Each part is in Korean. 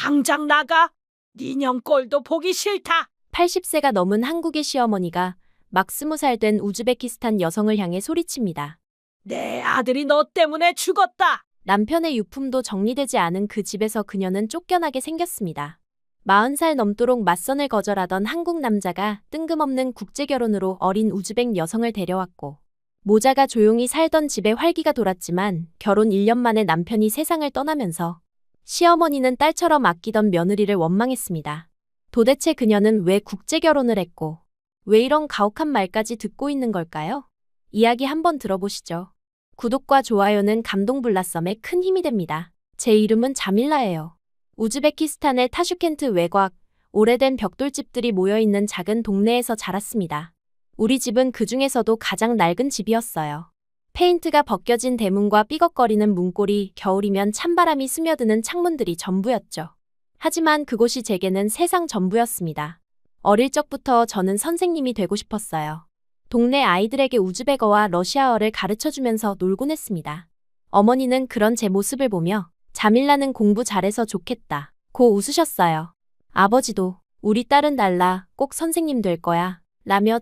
당장 나가. 네 년 꼴도 보기 싫다. 80세가 넘은 한국의 시어머니가 막 20살 된 우즈베키스탄 여성을 향해 소리칩니다. 내 아들이 너 때문에 죽었다. 남편의 유품도 정리되지 않은 그 집에서 그녀는 쫓겨나게 생겼습니다. 40살 넘도록 맞선을 거절하던 한국 남자가 뜬금없는 국제결혼으로 어린 우즈벡 여성을 데려왔고, 모자가 조용히 살던 집에 활기가 돌았지만 결혼 1년 만에 남편이 세상을 떠나면서 시어머니는 딸처럼 아끼던 며느리를 원망했습니다. 도대체 그녀는 왜 국제결혼을 했고 왜 이런 가혹한 말까지 듣고 있는 걸까요? 이야기 한번 들어보시죠. 구독과 좋아요는 감동블라썸에 큰 힘이 됩니다. 제 이름은 자밀라예요. 우즈베키스탄의 타슈켄트 외곽, 오래된 벽돌집들이 모여있는 작은 동네에서 자랐습니다. 우리 집은 그 중에서도 가장 낡은 집이었어요. 페인트가 벗겨진 대문과 삐걱거리는 문고리, 겨울이면 찬바람이 스며드는 창문들이 전부였죠. 하지만 그곳이 제게는 세상 전부였습니다. 어릴 적부터 저는 선생님이 되고 싶었어요. 동네 아이들에게 우즈베거와 러시아어를 가르쳐주면서 놀곤 했습니다. 어머니는 그런 제 모습을 보며 자밀라는 공부 잘해서 좋겠다 고 웃으셨어요. 아버지도 우리 딸은 달라, 꼭 선생님 될 거야 라며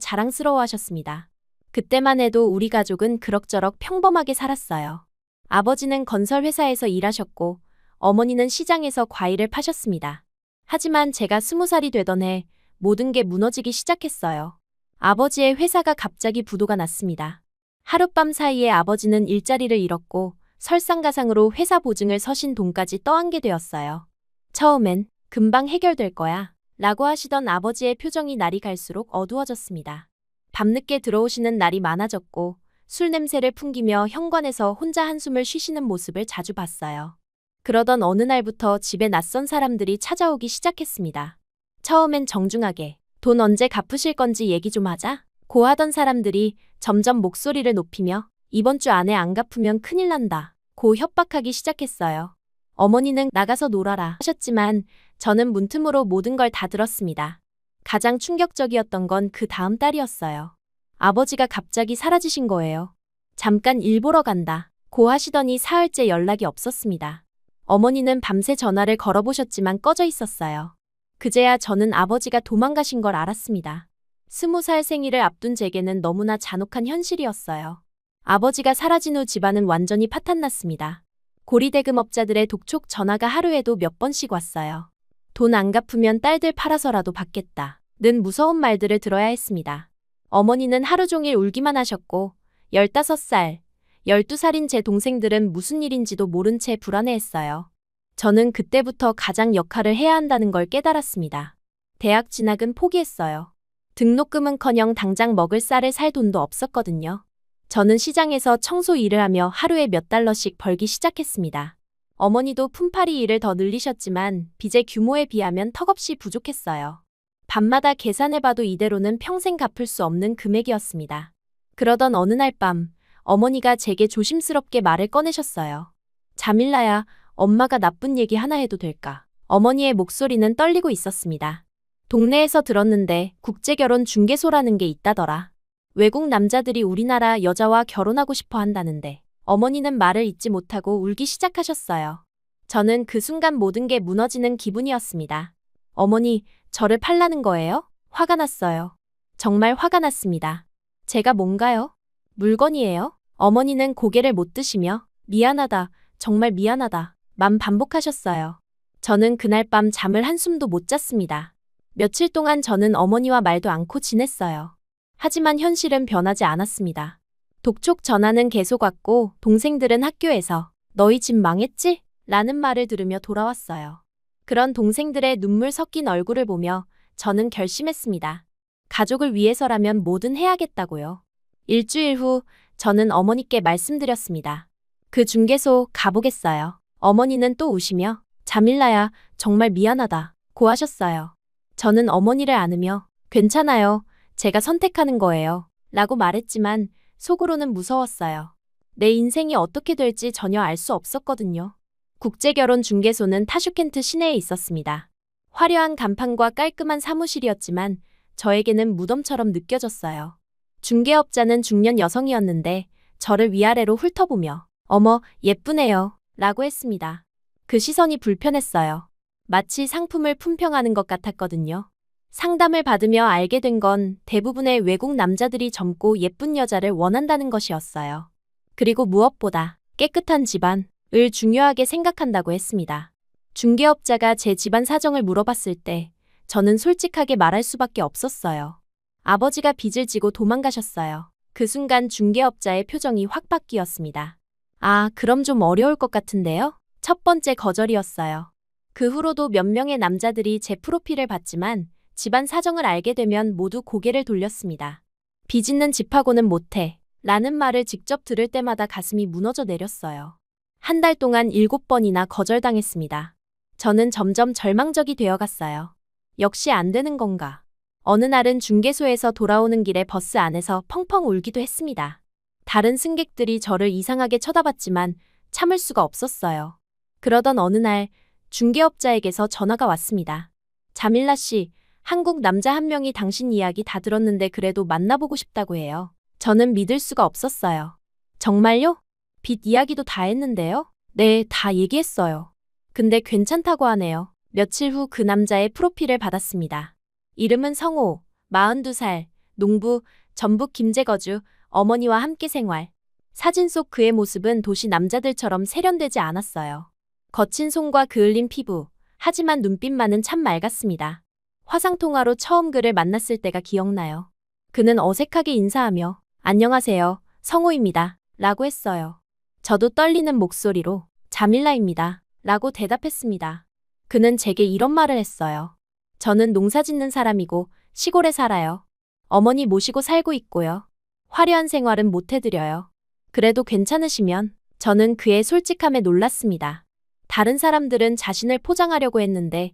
자랑스러워하셨습니다. 그때만 해도 우리 가족은 그럭저럭 평범하게 살았어요. 아버지는 건설회사에서 일하셨고 어머니는 시장에서 과일을 파셨습니다. 하지만 제가 20살이 되던 해 모든 게 무너지기 시작했어요. 아버지의 회사가 갑자기 부도가 났습니다. 하룻밤 사이에 아버지는 일자리를 잃었고 설상가상으로 회사 보증을 서신 돈까지 떠안게 되었어요. 처음엔 금방 해결될 거야 라고 하시던 아버지의 표정이 날이 갈수록 어두워졌습니다. 밤늦게 들어오시는 날이 많아졌고 술 냄새를 풍기며 현관에서 혼자 한숨을 쉬시는 모습을 자주 봤어요. 그러던 어느 날부터 집에 낯선 사람들이 찾아오기 시작했습니다. 처음엔 정중하게 돈 언제 갚으실 건지 얘기 좀 하자 고 하던 사람들이 점점 목소리를 높이며 이번 주 안에 안 갚으면 큰일 난다 고 협박하기 시작했어요. 어머니는 나가서 놀아라 하셨지만 저는 문틈으로 모든 걸 다 들었습니다. 가장 충격적이었던 건 그 다음 달이었어요. 아버지가 갑자기 사라지신 거예요. 잠깐 일 보러 간다 고 하시더니 사흘째 연락이 없었습니다. 어머니는 밤새 전화를 걸어보셨지만 꺼져 있었어요. 그제야 저는 아버지가 도망가신 걸 알았습니다. 20살 생일을 앞둔 제게는 너무나 잔혹한 현실이었어요. 아버지가 사라진 후 집안은 완전히 파탄났습니다. 고리대금업자들의 독촉 전화가 하루에도 몇 번씩 왔어요. 돈 안 갚으면 딸들 팔아서라도 받겠다 는 무서운 말들을 들어야 했습니다. 어머니는 하루 종일 울기만 하셨고 15살, 12살인 제 동생들은 무슨 일인지도 모른 채 불안해했어요. 저는 그때부터 가장 역할을 해야 한다는 걸 깨달았습니다. 대학 진학은 포기했어요. 등록금은커녕 당장 먹을 쌀을 살 돈도 없었거든요. 저는 시장에서 청소 일을 하며 하루에 몇 달러씩 벌기 시작했습니다. 어머니도 품팔이 일을 더 늘리셨지만 빚의 규모에 비하면 턱없이 부족했어요. 밤마다 계산해봐도 이대로는 평생 갚을 수 없는 금액이었습니다. 그러던 어느 날 밤, 어머니가 제게 조심스럽게 말을 꺼내셨어요. 자밀라야, 엄마가 나쁜 얘기 하나 해도 될까? 어머니의 목소리는 떨리고 있었습니다. 동네에서 들었는데 국제결혼 중개소라는 게 있다더라. 외국 남자들이 우리나라 여자와 결혼하고 싶어 한다는데. 어머니는 말을 잇지 못하고 울기 시작하셨어요. 저는 그 순간 모든 게 무너지는 기분이었습니다. 어머니, 저를 팔라는 거예요? 화가 났어요. 정말 화가 났습니다. 제가 뭔가요? 물건이에요? 어머니는 고개를 못 드시며 미안하다, 정말 미안하다 만 반복하셨어요. 저는 그날 밤 잠을 한숨도 못 잤습니다. 며칠 동안 저는 어머니와 말도 않고 지냈어요. 하지만 현실은 변하지 않았습니다. 독촉 전화는 계속 왔고 동생들은 학교에서 너희 집 망했지? 라는 말을 들으며 돌아왔어요. 그런 동생들의 눈물 섞인 얼굴을 보며 저는 결심했습니다. 가족을 위해서라면 뭐든 해야겠다고요. 일주일 후 저는 어머니께 말씀드렸습니다. 그 중개소 가보겠어요. 어머니는 또 우시며 자밀라야 정말 미안하다 고 하셨어요. 저는 어머니를 안으며 괜찮아요. 제가 선택하는 거예요. 라고 말했지만 속으로는 무서웠어요. 내 인생이 어떻게 될지 전혀 알 수 없었거든요. 국제결혼 중개소는 타슈켄트 시내에 있었습니다. 화려한 간판과 깔끔한 사무실이었지만 저에게는 무덤처럼 느껴졌어요. 중개업자는 중년 여성이었는데 저를 위아래로 훑어보며 어머, 예쁘네요 라고 했습니다. 그 시선이 불편했어요. 마치 상품을 품평하는 것 같았거든요. 상담을 받으며 알게 된 건 대부분의 외국 남자들이 젊고 예쁜 여자를 원한다는 것이었어요. 그리고 무엇보다 깨끗한 집안을 중요하게 생각한다고 했습니다. 중개업자가 제 집안 사정을 물어봤을 때 저는 솔직하게 말할 수밖에 없었어요. 아버지가 빚을 지고 도망가셨어요. 그 순간 중개업자의 표정이 확 바뀌었습니다. 아, 그럼 좀 어려울 것 같은데요? 첫 번째 거절이었어요. 그 후로도 몇 명의 남자들이 제 프로필을 봤지만 집안 사정을 알게 되면 모두 고개를 돌렸습니다. 빚 있는 집하고는 못해 라는 말을 직접 들을 때마다 가슴이 무너져 내렸어요. 한 달 동안 7번이나 거절당했습니다. 저는 점점 절망적이 되어갔어요. 역시 안 되는 건가. 어느 날은 중개소에서 돌아오는 길에 버스 안에서 펑펑 울기도 했습니다. 다른 승객들이 저를 이상하게 쳐다봤지만 참을 수가 없었어요. 그러던 어느 날 중개업자에게서 전화가 왔습니다. 자밀라 씨, 한국 남자 한 명이 당신 이야기 다 들었는데 그래도 만나보고 싶다고 해요. 저는 믿을 수가 없었어요. 정말요? 빚 이야기도 다 했는데요? 네, 다 얘기했어요. 근데 괜찮다고 하네요. 며칠 후 그 남자의 프로필을 받았습니다. 이름은 성호, 42살, 농부, 전북 김제거주, 어머니와 함께 생활. 사진 속 그의 모습은 도시 남자들처럼 세련되지 않았어요. 거친 손과 그을린 피부, 하지만 눈빛만은 참 맑았습니다. 화상통화로 처음 그를 만났을 때가 기억나요. 그는 어색하게 인사하며 안녕하세요, 성호입니다. 라고 했어요. 저도 떨리는 목소리로 자밀라입니다. 라고 대답했습니다. 그는 제게 이런 말을 했어요. 저는 농사 짓는 사람이고 시골에 살아요. 어머니 모시고 살고 있고요. 화려한 생활은 못 해드려요. 그래도 괜찮으시면. 저는 그의 솔직함에 놀랐습니다. 다른 사람들은 자신을 포장하려고 했는데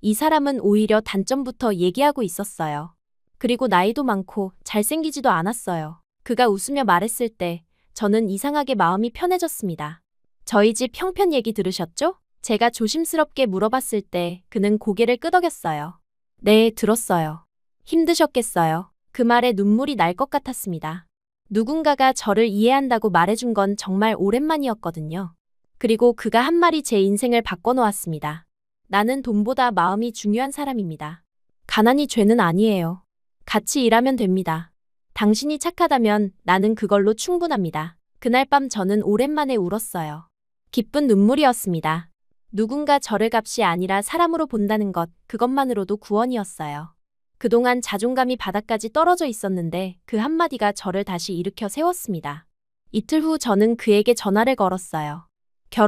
이 사람은 오히려 단점부터 얘기하고 있었어요. 그리고 나이도 많고 잘생기지도 않았어요. 그가 웃으며 말했을 때 저는 이상하게 마음이 편해졌습니다. 저희 집 형편 얘기 들으셨죠? 제가 조심스럽게 물어봤을 때 그는 고개를 끄덕였어요. 네, 들었어요. 힘드셨겠어요. 그 말에 눈물이 날 것 같았습니다. 누군가가 저를 이해한다고 말해준 건 정말 오랜만이었거든요. 그리고 그가 한 말이 제 인생을 바꿔놓았습니다. 나는 돈보다 마음이 중요한 사람입니다. 가난이 죄는 아니에요. 같이 일하면 됩니다. 당신이 착하다면 나는 그걸로 충분합니다. 그날 밤 저는 오랜만에 울었어요. 기쁜 눈물이었습니다. 누군가 저를 값이 아니라 사람으로 본다는 것, 그것만으로도 구원이었어요. 그동안 자존감이 바닥까지 떨어져 있었는데 그 한마디가 저를 다시 일으켜 세웠습니다. 이틀 후 저는 그에게 전화를 걸었어요.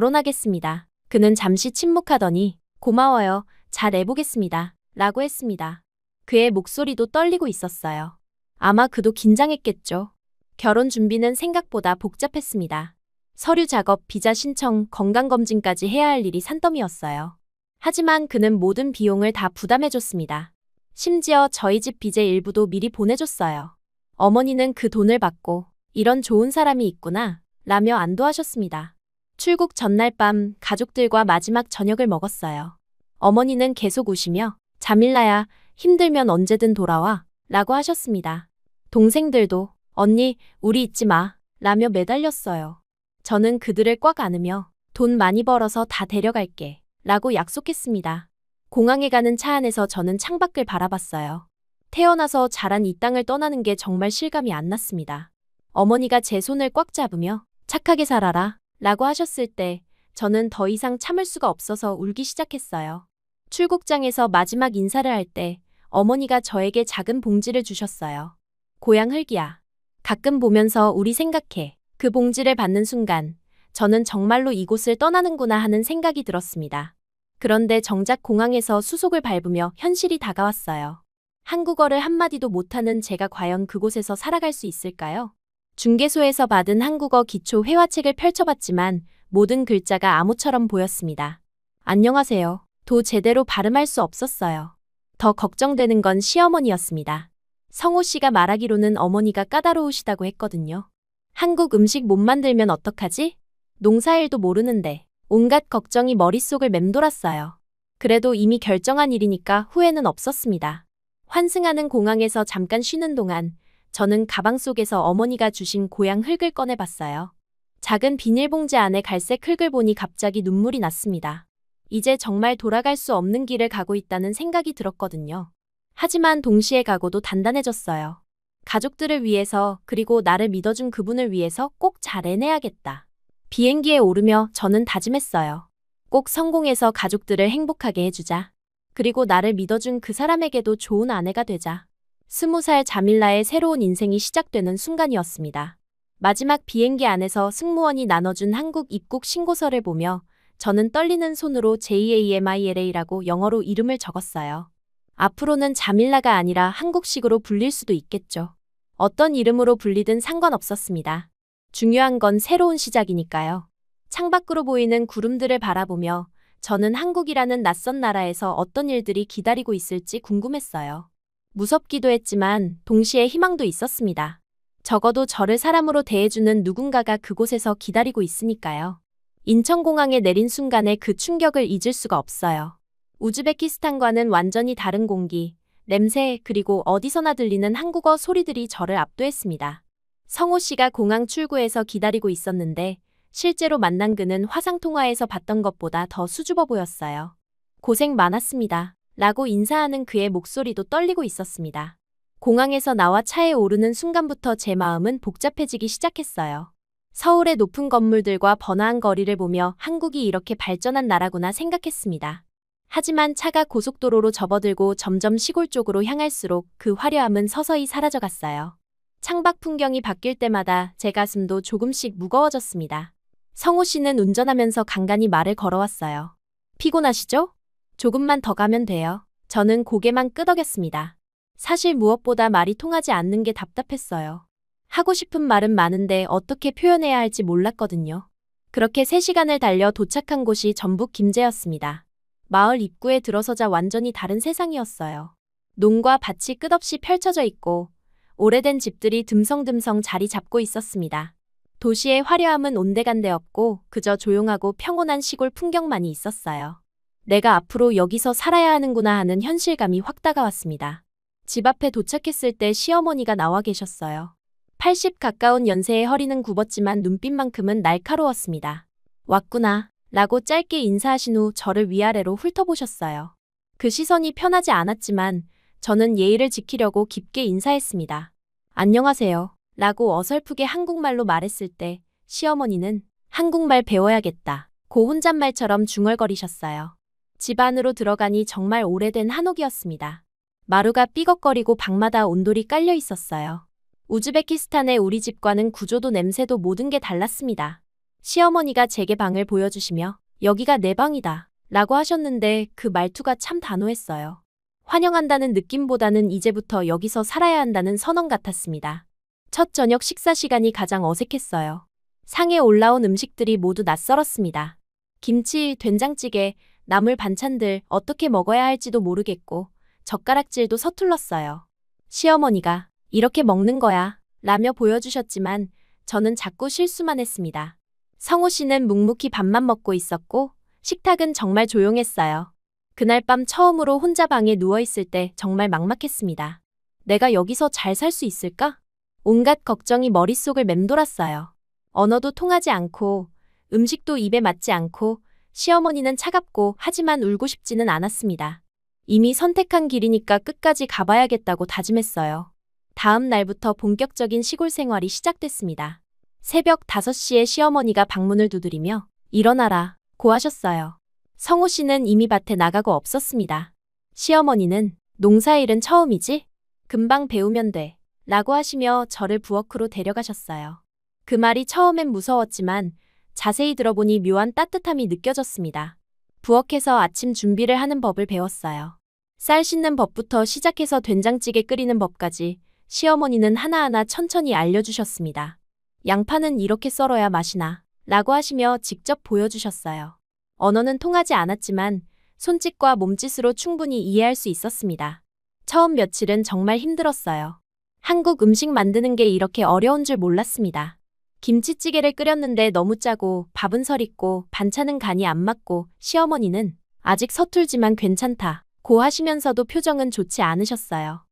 결혼하겠습니다. 그는 잠시 침묵하더니 고마워요. 잘 해보겠습니다. 라고 했습니다. 그의 목소리도 떨리고 있었어요. 아마 그도 긴장했겠죠. 결혼 준비는 생각보다 복잡했습니다. 서류 작업, 비자 신청, 건강검진까지 해야 할 일이 산더미였어요. 하지만 그는 모든 비용을 다 부담해줬습니다. 심지어 저희 집 빚의 일부도 미리 보내줬어요. 어머니는 그 돈을 받고 이런 좋은 사람이 있구나 라며 안도하셨습니다. 출국 전날 밤 가족들과 마지막 저녁을 먹었어요. 어머니는 계속 우시며 자밀라야, 힘들면 언제든 돌아와 라고 하셨습니다. 동생들도 언니, 우리 잊지 마 라며 매달렸어요. 저는 그들을 꽉 안으며 돈 많이 벌어서 다 데려갈게 라고 약속했습니다. 공항에 가는 차 안에서 저는 창밖을 바라봤어요. 태어나서 자란 이 땅을 떠나는 게 정말 실감이 안 났습니다. 어머니가 제 손을 꽉 잡으며 착하게 살아라 라고 하셨을 때 저는 더 이상 참을 수가 없어서 울기 시작했어요. 출국장에서 마지막 인사를 할 때 어머니가 저에게 작은 봉지를 주셨어요. 고향 흙이야. 가끔 보면서 우리 생각해. 그 봉지를 받는 순간 저는 정말로 이곳을 떠나는구나 하는 생각이 들었습니다. 그런데 정작 공항에서 수속을 밟으며 현실이 다가왔어요. 한국어를 한마디도 못하는 제가 과연 그곳에서 살아갈 수 있을까요? 중개소에서 받은 한국어 기초 회화책을 펼쳐봤지만 모든 글자가 암호처럼 보였습니다. 안녕하세요. 도 제대로 발음할 수 없었어요. 더 걱정되는 건 시어머니였습니다. 성호 씨가 말하기로는 어머니가 까다로우시다고 했거든요. 한국 음식 못 만들면 어떡하지? 농사일도 모르는데 온갖 걱정이 머릿속을 맴돌았어요. 그래도 이미 결정한 일이니까 후회는 없었습니다. 환승하는 공항에서 잠깐 쉬는 동안 저는 가방 속에서 어머니가 주신 고향 흙을 꺼내봤어요. 작은 비닐봉지 안에 갈색 흙을 보니 갑자기 눈물이 났습니다. 이제 정말 돌아갈 수 없는 길을 가고 있다는 생각이 들었거든요. 하지만 동시에 각오도 단단해졌어요. 가족들을 위해서, 그리고 나를 믿어준 그분을 위해서 꼭 잘 해내야겠다. 비행기에 오르며 저는 다짐했어요. 꼭 성공해서 가족들을 행복하게 해주자. 그리고 나를 믿어준 그 사람에게도 좋은 아내가 되자. 20살 자밀라의 새로운 인생이 시작되는 순간이었습니다. 마지막 비행기 안에서 승무원이 나눠준 한국 입국 신고서를 보며 저는 떨리는 손으로 JAMILA라고 영어로 이름을 적었어요. 앞으로는 자밀라가 아니라 한국식으로 불릴 수도 있겠죠. 어떤 이름으로 불리든 상관없었습니다. 중요한 건 새로운 시작이니까요. 창밖으로 보이는 구름들을 바라보며 저는 한국이라는 낯선 나라에서 어떤 일들이 기다리고 있을지 궁금했어요. 무섭기도 했지만 동시에 희망도 있었습니다. 적어도 저를 사람으로 대해주는 누군가가 그곳에서 기다리고 있으니까요. 인천공항에 내린 순간의 그 충격을 잊을 수가 없어요. 우즈베키스탄과는 완전히 다른 공기, 냄새, 그리고 어디서나 들리는 한국어 소리들이 저를 압도했습니다. 성호 씨가 공항 출구에서 기다리고 있었는데 실제로 만난 그는 화상통화에서 봤던 것보다 더 수줍어 보였어요. 고생 많았습니다. 라고 인사하는 그의 목소리도 떨리고 있었습니다. 공항에서 나와 차에 오르는 순간부터 제 마음은 복잡해지기 시작했어요. 서울의 높은 건물들과 번화한 거리를 보며 한국이 이렇게 발전한 나라구나 생각했습니다. 하지만 차가 고속도로로 접어들고 점점 시골 쪽으로 향할수록 그 화려함은 서서히 사라져갔어요. 창밖 풍경이 바뀔 때마다 제 가슴도 조금씩 무거워졌습니다. 성호 씨는 운전하면서 간간히 말을 걸어왔어요. 피곤하시죠? 조금만 더 가면 돼요. 저는 고개만 끄덕였습니다. 사실 무엇보다 말이 통하지 않는 게 답답했어요. 하고 싶은 말은 많은데 어떻게 표현해야 할지 몰랐거든요. 그렇게 3시간을 달려 도착한 곳이 전북 김제였습니다. 마을 입구에 들어서자 완전히 다른 세상이었어요. 농과 밭이 끝없이 펼쳐져 있고 오래된 집들이 듬성듬성 자리 잡고 있었습니다. 도시의 화려함은 온데간데 없고 그저 조용하고 평온한 시골 풍경만이 있었어요. 내가 앞으로 여기서 살아야 하는구나 하는 현실감이 확 다가왔습니다. 집 앞에 도착했을 때 시어머니가 나와 계셨어요. 80 가까운 연세에 허리는 굽었지만 눈빛만큼은 날카로웠습니다. 왔구나 라고 짧게 인사하신 후 저를 위아래로 훑어보셨어요. 그 시선이 편하지 않았지만 저는 예의를 지키려고 깊게 인사했습니다. 안녕하세요 라고 어설프게 한국말로 말했을 때 시어머니는 한국말 배워야겠다 고 혼잣말처럼 중얼거리셨어요. 집 안으로 들어가니 정말 오래된 한옥이었습니다. 마루가 삐걱거리고 방마다 온돌이 깔려 있었어요. 우즈베키스탄의 우리 집과는 구조도 냄새도 모든 게 달랐습니다. 시어머니가 제게 방을 보여주시며 여기가 내 방이다 라고 하셨는데 그 말투가 참 단호했어요. 환영한다는 느낌보다는 이제부터 여기서 살아야 한다는 선언 같았습니다. 첫 저녁 식사 시간이 가장 어색했어요. 상에 올라온 음식들이 모두 낯설었습니다. 김치, 된장찌개, 나물 반찬들 어떻게 먹어야 할지도 모르겠고 젓가락질도 서툴렀어요. 시어머니가 이렇게 먹는 거야 라며 보여주셨지만 저는 자꾸 실수만 했습니다. 성호 씨는 묵묵히 밥만 먹고 있었고 식탁은 정말 조용했어요. 그날 밤 처음으로 혼자 방에 누워있을 때 정말 막막했습니다. 내가 여기서 잘 살 수 있을까? 온갖 걱정이 머릿속을 맴돌았어요. 언어도 통하지 않고 음식도 입에 맞지 않고 시어머니는 차갑고 하지만 울고 싶지는 않았습니다. 이미 선택한 길이니까 끝까지 가봐야겠다고 다짐했어요. 다음 날부터 본격적인 시골 생활이 시작됐습니다. 새벽 5시에 시어머니가 방문을 두드리며 일어나라 고 하셨어요. 성호 씨는 이미 밭에 나가고 없었습니다. 시어머니는 농사일은 처음이지? 금방 배우면 돼 라고 하시며 저를 부엌으로 데려가셨어요. 그 말이 처음엔 무서웠지만 자세히 들어보니 묘한 따뜻함이 느껴졌습니다. 부엌에서 아침 준비를 하는 법을 배웠어요. 쌀 씻는 법부터 시작해서 된장찌개 끓이는 법까지 시어머니는 하나하나 천천히 알려주셨습니다. 양파는 이렇게 썰어야 맛이 나 라고 하시며 직접 보여주셨어요. 언어는 통하지 않았지만 손짓과 몸짓으로 충분히 이해할 수 있었습니다. 처음 며칠은 정말 힘들었어요. 한국 음식 만드는 게 이렇게 어려운 줄 몰랐습니다. 김치찌개를 끓였는데 너무 짜고 밥은 설익고 반찬은 간이 안 맞고 시어머니는 아직 서툴지만 괜찮다 고 하시면서도 표정은 좋지 않으셨어요.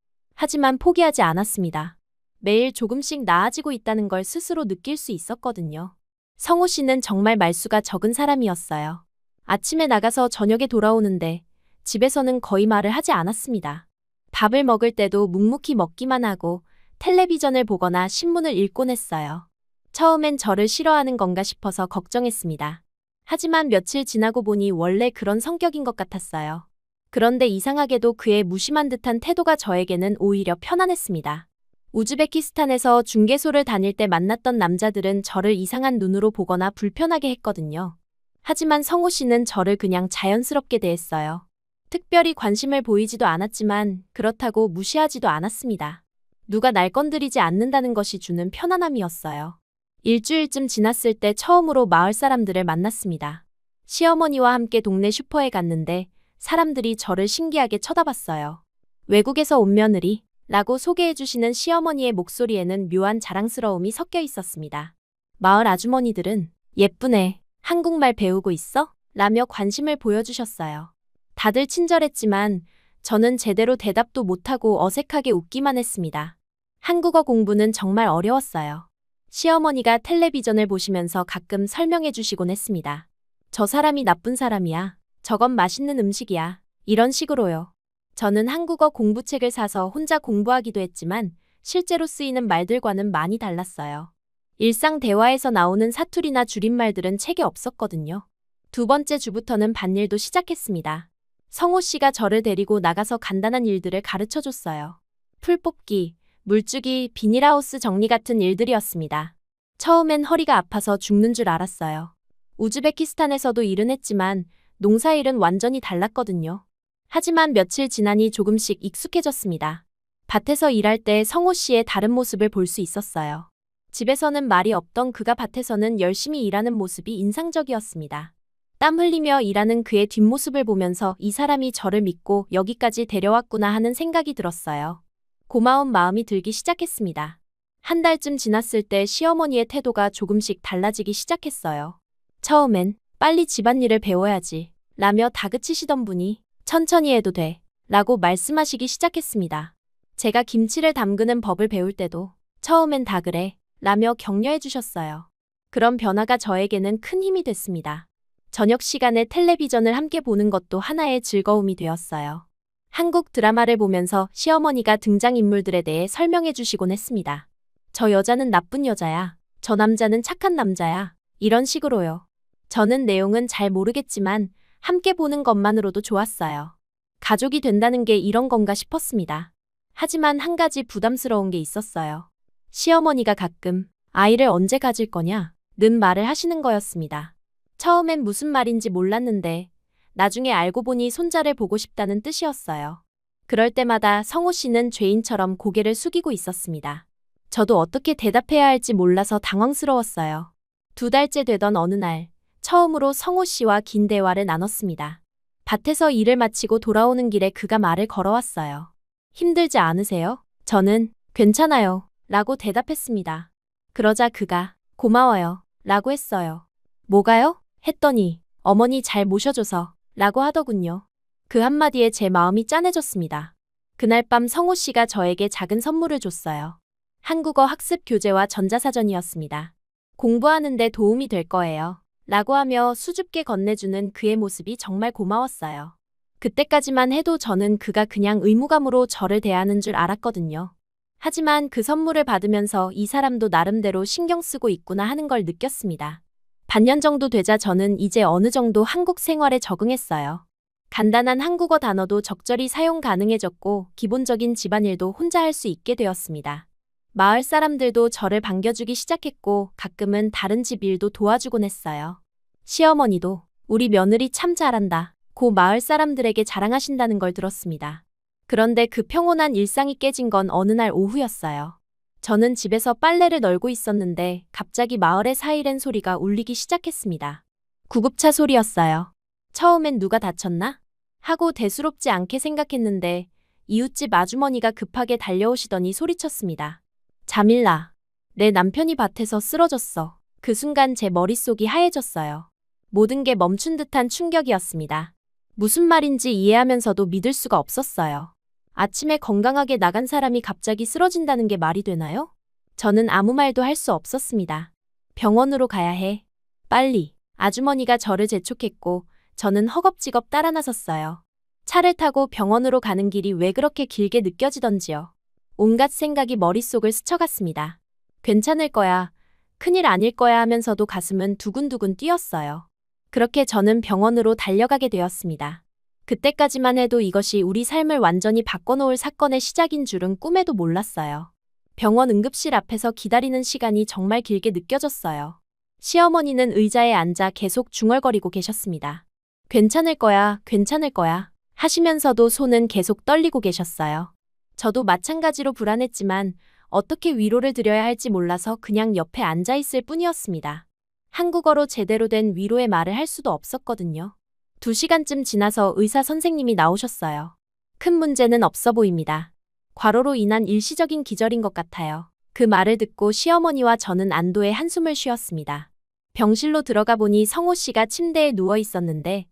하지만 포기하지 않았습니다. 매일 조금씩 나아지고 있다는 걸 스스로 느낄 수 있었거든요. 성호 씨는 정말 말수가 적은 사람이었어요. 아침에 나가서 저녁에 돌아오는데 집에서는 거의 말을 하지 않았습니다. 밥을 먹을 때도 묵묵히 먹기만 하고 텔레비전을 보거나 신문을 읽곤 했어요. 처음엔 저를 싫어하는 건가 싶어서 걱정했습니다. 하지만 며칠 지나고 보니 원래 그런 성격인 것 같았어요. 그런데 이상하게도 그의 무심한 듯한 태도가 저에게는 오히려 편안했습니다. 우즈베키스탄에서 중개소를 다닐 때 만났던 남자들은 저를 이상한 눈으로 보거나 불편하게 했거든요. 하지만 성호 씨는 저를 그냥 자연스럽게 대했어요. 특별히 관심을 보이지도 않았지만 그렇다고 무시하지도 않았습니다. 누가 날 건드리지 않는다는 것이 주는 편안함이었어요. 일주일쯤 지났을 때 처음으로 마을 사람들을 만났습니다. 시어머니와 함께 동네 슈퍼에 갔는데 사람들이 저를 신기하게 쳐다봤어요. 외국에서 온 며느리 라고 소개해주시는 시어머니의 목소리에는 묘한 자랑스러움이 섞여 있었습니다. 마을 아주머니들은 예쁘네, 한국말 배우고 있어? 라며 관심을 보여주셨어요. 다들 친절했지만 저는 제대로 대답도 못하고 어색하게 웃기만 했습니다. 한국어 공부는 정말 어려웠어요. 시어머니가 텔레비전을 보시면서 가끔 설명해 주시곤 했습니다. 저 사람이 나쁜 사람이야. 저건 맛있는 음식이야. 이런 식으로요. 저는 한국어 공부책을 사서 혼자 공부하기도 했지만 실제로 쓰이는 말들과는 많이 달랐어요. 일상 대화에서 나오는 사투리나 줄임말들은 책에 없었거든요. 두 번째 주부터는 밭일도 시작했습니다. 성호 씨가 저를 데리고 나가서 간단한 일들을 가르쳐 줬어요. 풀 뽑기, 물주기, 비닐하우스 정리 같은 일들이었습니다. 처음엔 허리가 아파서 죽는 줄 알았어요. 우즈베키스탄에서도 일은 했지만 농사일은 완전히 달랐거든요. 하지만 며칠 지나니 조금씩 익숙해졌습니다. 밭에서 일할 때 성호 씨의 다른 모습을 볼 수 있었어요. 집에서는 말이 없던 그가 밭에서는 열심히 일하는 모습이 인상적이었습니다. 땀 흘리며 일하는 그의 뒷모습을 보면서 이 사람이 저를 믿고 여기까지 데려왔구나 하는 생각이 들었어요. 고마운 마음이 들기 시작했습니다. 한 달쯤 지났을 때 시어머니의 태도가 조금씩 달라지기 시작했어요. 처음엔 빨리 집안일을 배워야지 라며 다그치시던 분이 천천히 해도 돼 라고 말씀하시기 시작했습니다. 제가 김치를 담그는 법을 배울 때도 처음엔 다 그래 라며 격려해 주셨어요. 그런 변화가 저에게는 큰 힘이 됐습니다. 저녁 시간에 텔레비전을 함께 보는 것도 하나의 즐거움이 되었어요. 한국 드라마를 보면서 시어머니가 등장인물들에 대해 설명해 주시곤 했습니다. 저 여자는 나쁜 여자야. 저 남자는 착한 남자야. 이런 식으로요. 저는 내용은 잘 모르겠지만 함께 보는 것만으로도 좋았어요. 가족이 된다는 게 이런 건가 싶었습니다. 하지만 한 가지 부담스러운 게 있었어요. 시어머니가 가끔 아이를 언제 가질 거냐? 는 말을 하시는 거였습니다. 처음엔 무슨 말인지 몰랐는데 나중에 알고 보니 손자를 보고 싶다는 뜻이었어요. 그럴 때마다 성호 씨는 죄인처럼 고개를 숙이고 있었습니다. 저도 어떻게 대답해야 할지 몰라서 당황스러웠어요. 2달째 되던 어느 날, 처음으로 성호 씨와 긴 대화를 나눴습니다. 밭에서 일을 마치고 돌아오는 길에 그가 말을 걸어왔어요. 힘들지 않으세요? 저는 괜찮아요 라고 대답했습니다. 그러자 그가 고마워요 라고 했어요. 뭐가요? 했더니 어머니 잘 모셔줘서 라고 하더군요. 그 한마디에 제 마음이 짠해졌습니다. 그날 밤 성호 씨가 저에게 작은 선물을 줬어요. 한국어 학습 교재와 전자사전이었습니다. 공부하는데 도움이 될 거예요 라고 하며 수줍게 건네주는 그의 모습이 정말 고마웠어요. 그때까지만 해도 저는 그가 그냥 의무감으로 저를 대하는 줄 알았거든요. 하지만 그 선물을 받으면서 이 사람도 나름대로 신경 쓰고 있구나 하는 걸 느꼈습니다. 반년 정도 되자 저는 이제 어느 정도 한국 생활에 적응했어요. 간단한 한국어 단어도 적절히 사용 가능해졌고 기본적인 집안일도 혼자 할 수 있게 되었습니다. 마을 사람들도 저를 반겨주기 시작했고 가끔은 다른 집 일도 도와주곤 했어요. 시어머니도 우리 며느리 참 잘한다 고 마을 사람들에게 자랑하신다는 걸 들었습니다. 그런데 그 평온한 일상이 깨진 건 어느 날 오후였어요. 저는 집에서 빨래를 널고 있었는데 갑자기 마을의 사이렌 소리가 울리기 시작했습니다. 구급차 소리였어요. 처음엔 누가 다쳤나? 하고 대수롭지 않게 생각했는데 이웃집 아주머니가 급하게 달려오시더니 소리쳤습니다. 자밀라, 내 남편이 밭에서 쓰러졌어. 그 순간 제 머릿속이 하얘졌어요. 모든 게 멈춘 듯한 충격이었습니다. 무슨 말인지 이해하면서도 믿을 수가 없었어요. 아침에 건강하게 나간 사람이 갑자기 쓰러진다는 게 말이 되나요? 저는 아무 말도 할 수 없었습니다. 병원으로 가야 해. 빨리. 아주머니가 저를 재촉했고 저는 허겁지겁 따라 나섰어요. 차를 타고 병원으로 가는 길이 왜 그렇게 길게 느껴지던지요. 온갖 생각이 머릿속을 스쳐갔습니다. 괜찮을 거야, 큰일 아닐 거야 하면서도 가슴은 두근두근 뛰었어요. 그렇게 저는 병원으로 달려가게 되었습니다. 그때까지만 해도 이것이 우리 삶을 완전히 바꿔놓을 사건의 시작인 줄은 꿈에도 몰랐어요. 병원 응급실 앞에서 기다리는 시간이 정말 길게 느껴졌어요. 시어머니는 의자에 앉아 계속 중얼거리고 계셨습니다. 괜찮을 거야, 괜찮을 거야 하시면서도 손은 계속 떨리고 계셨어요. 저도 마찬가지로 불안했지만 어떻게 위로를 드려야 할지 몰라서 그냥 옆에 앉아 있을 뿐이었습니다. 한국어로 제대로 된 위로의 말을 할 수도 없었거든요. 2시간쯤 지나서 의사 선생님이 나오셨어요. 큰 문제는 없어 보입니다. 과로로 인한 일시적인 기절인 것 같아요. 그 말을 듣고 시어머니와 저는 안도의 한숨을 쉬었습니다. 병실로 들어가 보니 성호 씨가 침대에 누워 있었는데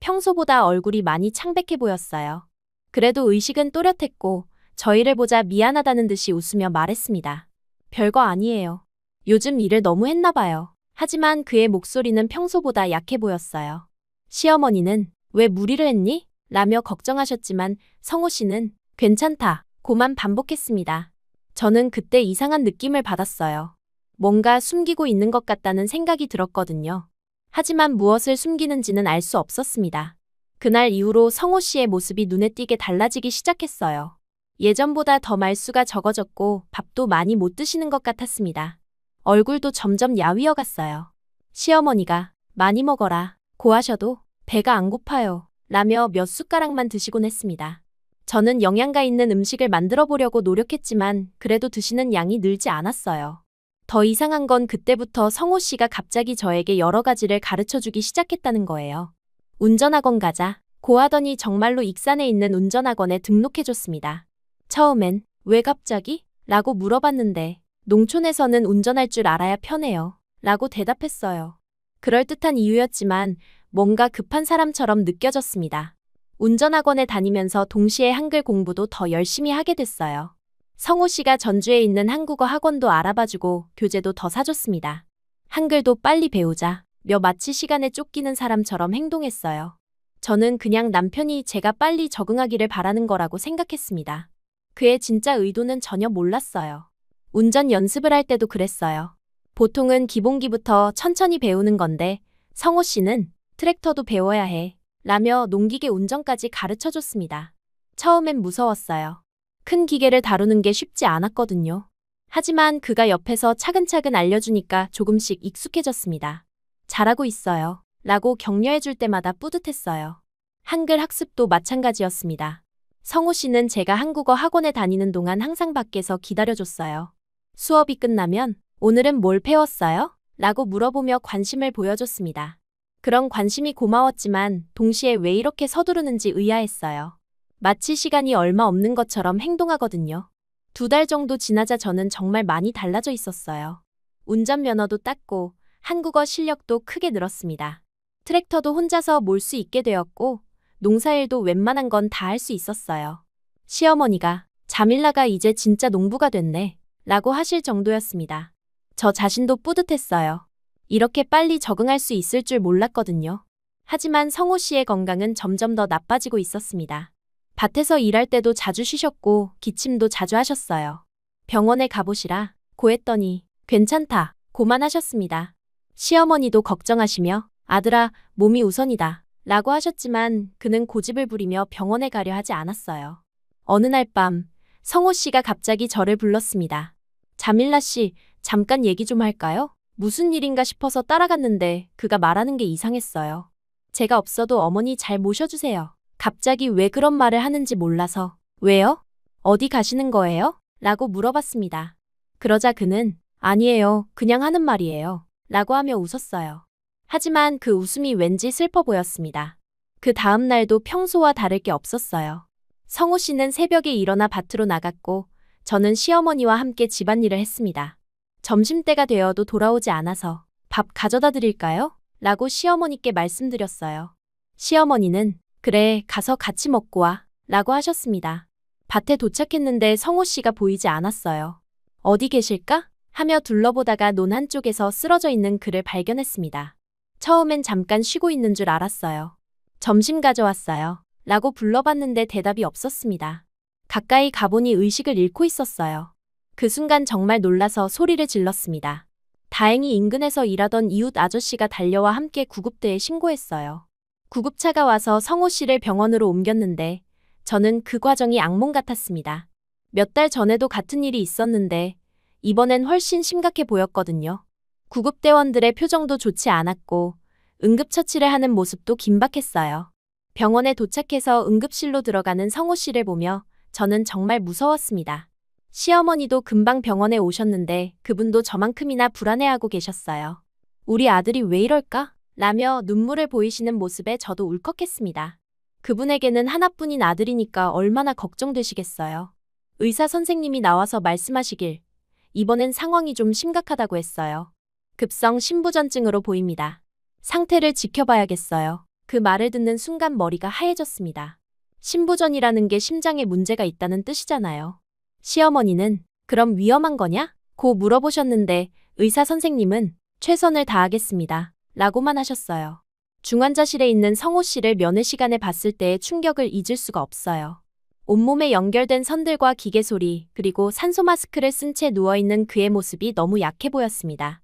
평소보다 얼굴이 많이 창백해 보였어요. 그래도 의식은 또렷했고 저희를 보자 미안하다는 듯이 웃으며 말했습니다. 별거 아니에요. 요즘 일을 너무 했나 봐요. 하지만 그의 목소리는 평소보다 약해 보였어요. 시어머니는 왜 무리를 했니? 라며 걱정하셨지만 성호 씨는 괜찮다 고만 반복했습니다. 저는 그때 이상한 느낌을 받았어요. 뭔가 숨기고 있는 것 같다는 생각이 들었거든요. 하지만 무엇을 숨기는지는 알 수 없었습니다. 그날 이후로 성호 씨의 모습이 눈에 띄게 달라지기 시작했어요. 예전보다 더 말수가 적어졌고 밥도 많이 못 드시는 것 같았습니다. 얼굴도 점점 야위어갔어요. 시어머니가 많이 먹어라, 고하셔도 배가 안 고파요 라며 몇 숟가락만 드시곤 했습니다. 저는 영양가 있는 음식을 만들어 보려고 노력했지만 그래도 드시는 양이 늘지 않았어요. 더 이상한 건 그때부터 성호 씨가 갑자기 저에게 여러 가지를 가르쳐주기 시작했다는 거예요. 운전학원 가자 고하더니 정말로 익산에 있는 운전학원에 등록해줬습니다. 처음엔 왜 갑자기? 라고 물어봤는데 농촌에서는 운전할 줄 알아야 편해요 라고 대답했어요. 그럴듯한 이유였지만 뭔가 급한 사람처럼 느껴졌습니다. 운전학원에 다니면서 동시에 한글 공부도 더 열심히 하게 됐어요. 성호 씨가 전주에 있는 한국어 학원도 알아봐주고 교재도 더 사줬습니다. 한글도 빨리 배우자 며 마치 시간에 쫓기는 사람처럼 행동했어요. 저는 그냥 남편이 제가 빨리 적응하기를 바라는 거라고 생각했습니다. 그의 진짜 의도는 전혀 몰랐어요. 운전 연습을 할 때도 그랬어요. 보통은 기본기부터 천천히 배우는 건데 성호 씨는 트랙터도 배워야 해 라며 농기계 운전까지 가르쳐줬습니다. 처음엔 무서웠어요. 큰 기계를 다루는 게 쉽지 않았거든요. 하지만 그가 옆에서 차근차근 알려주니까 조금씩 익숙해졌습니다. 잘하고 있어요 라고 격려해줄 때마다 뿌듯했어요. 한글 학습도 마찬가지였습니다. 성호 씨는 제가 한국어 학원에 다니는 동안 항상 밖에서 기다려줬어요. 수업이 끝나면 오늘은 뭘 배웠어요? 라고 물어보며 관심을 보여줬습니다. 그런 관심이 고마웠지만 동시에 왜 이렇게 서두르는지 의아했어요. 마치 시간이 얼마 없는 것처럼 행동하거든요. 2달 정도 지나자 저는 정말 많이 달라져 있었어요. 운전면허도 땄고 한국어 실력도 크게 늘었습니다. 트랙터도 혼자서 몰 수 있게 되었고 농사일도 웬만한 건 다 할 수 있었어요. 시어머니가 자밀라가 이제 진짜 농부가 됐네 라고 하실 정도였습니다. 저 자신도 뿌듯했어요. 이렇게 빨리 적응할 수 있을 줄 몰랐거든요. 하지만 성호 씨의 건강은 점점 더 나빠지고 있었습니다. 밭에서 일할 때도 자주 쉬셨고 기침도 자주 하셨어요. 병원에 가보시라 고했더니 괜찮다 고만 하셨습니다. 시어머니도 걱정하시며 아들아 몸이 우선이다 라고 하셨지만 그는 고집을 부리며 병원에 가려 하지 않았어요. 어느 날 밤 성호 씨가 갑자기 저를 불렀습니다. 자밀라 씨, 잠깐 얘기 좀 할까요? 무슨 일인가 싶어서 따라갔는데 그가 말하는 게 이상했어요. 제가 없어도 어머니 잘 모셔주세요. 갑자기 왜 그런 말을 하는지 몰라서 왜요? 어디 가시는 거예요? 라고 물어봤습니다. 그러자 그는 아니에요. 그냥 하는 말이에요. 라고 하며 웃었어요. 하지만 그 웃음이 왠지 슬퍼 보였습니다. 그 다음 날도 평소와 다를 게 없었어요. 성호 씨는 새벽에 일어나 밭으로 나갔고 저는 시어머니와 함께 집안일을 했습니다. 점심때가 되어도 돌아오지 않아서 밥 가져다 드릴까요? 라고 시어머니께 말씀드렸어요. 시어머니는 그래 가서 같이 먹고 와 라고 하셨습니다. 밭에 도착했는데 성호 씨가 보이지 않았어요. 어디 계실까? 하며 둘러보다가 논 한쪽에서 쓰러져 있는 그를 발견했습니다. 처음엔 잠깐 쉬고 있는 줄 알았어요. 점심 가져왔어요. 라고 불러봤는데 대답이 없었습니다. 가까이 가보니 의식을 잃고 있었어요. 그 순간 정말 놀라서 소리를 질렀습니다. 다행히 인근에서 일하던 이웃 아저씨가 달려와 함께 구급대에 신고했어요. 구급차가 와서 성호 씨를 병원으로 옮겼는데 저는 그 과정이 악몽 같았습니다. 몇 달 전에도 같은 일이 있었는데 이번엔 훨씬 심각해 보였거든요. 구급대원들의 표정도 좋지 않았고 응급처치를 하는 모습도 긴박했어요. 병원에 도착해서 응급실로 들어가는 성호 씨를 보며 저는 정말 무서웠습니다. 시어머니도 금방 병원에 오셨는데 그분도 저만큼이나 불안해하고 계셨어요. 우리 아들이 왜 이럴까? 라며 눈물을 보이시는 모습에 저도 울컥했습니다. 그분에게는 하나뿐인 아들이니까 얼마나 걱정되시겠어요. 의사 선생님이 나와서 말씀하시길 이번엔 상황이 좀 심각하다고 했어요. 급성 심부전증으로 보입니다. 상태를 지켜봐야겠어요. 그 말을 듣는 순간 머리가 하얘졌습니다. 심부전이라는 게 심장에 문제가 있다는 뜻이잖아요. 시어머니는 그럼 위험한 거냐? 고 물어보셨는데 의사 선생님은 최선을 다하겠습니다. 라고만 하셨어요. 중환자실에 있는 성호 씨를 면회 시간에 봤을 때의 충격을 잊을 수가 없어요. 온몸에 연결된 선들과 기계 소리, 그리고 산소 마스크를 쓴 채 누워있는 그의 모습이 너무 약해 보였습니다.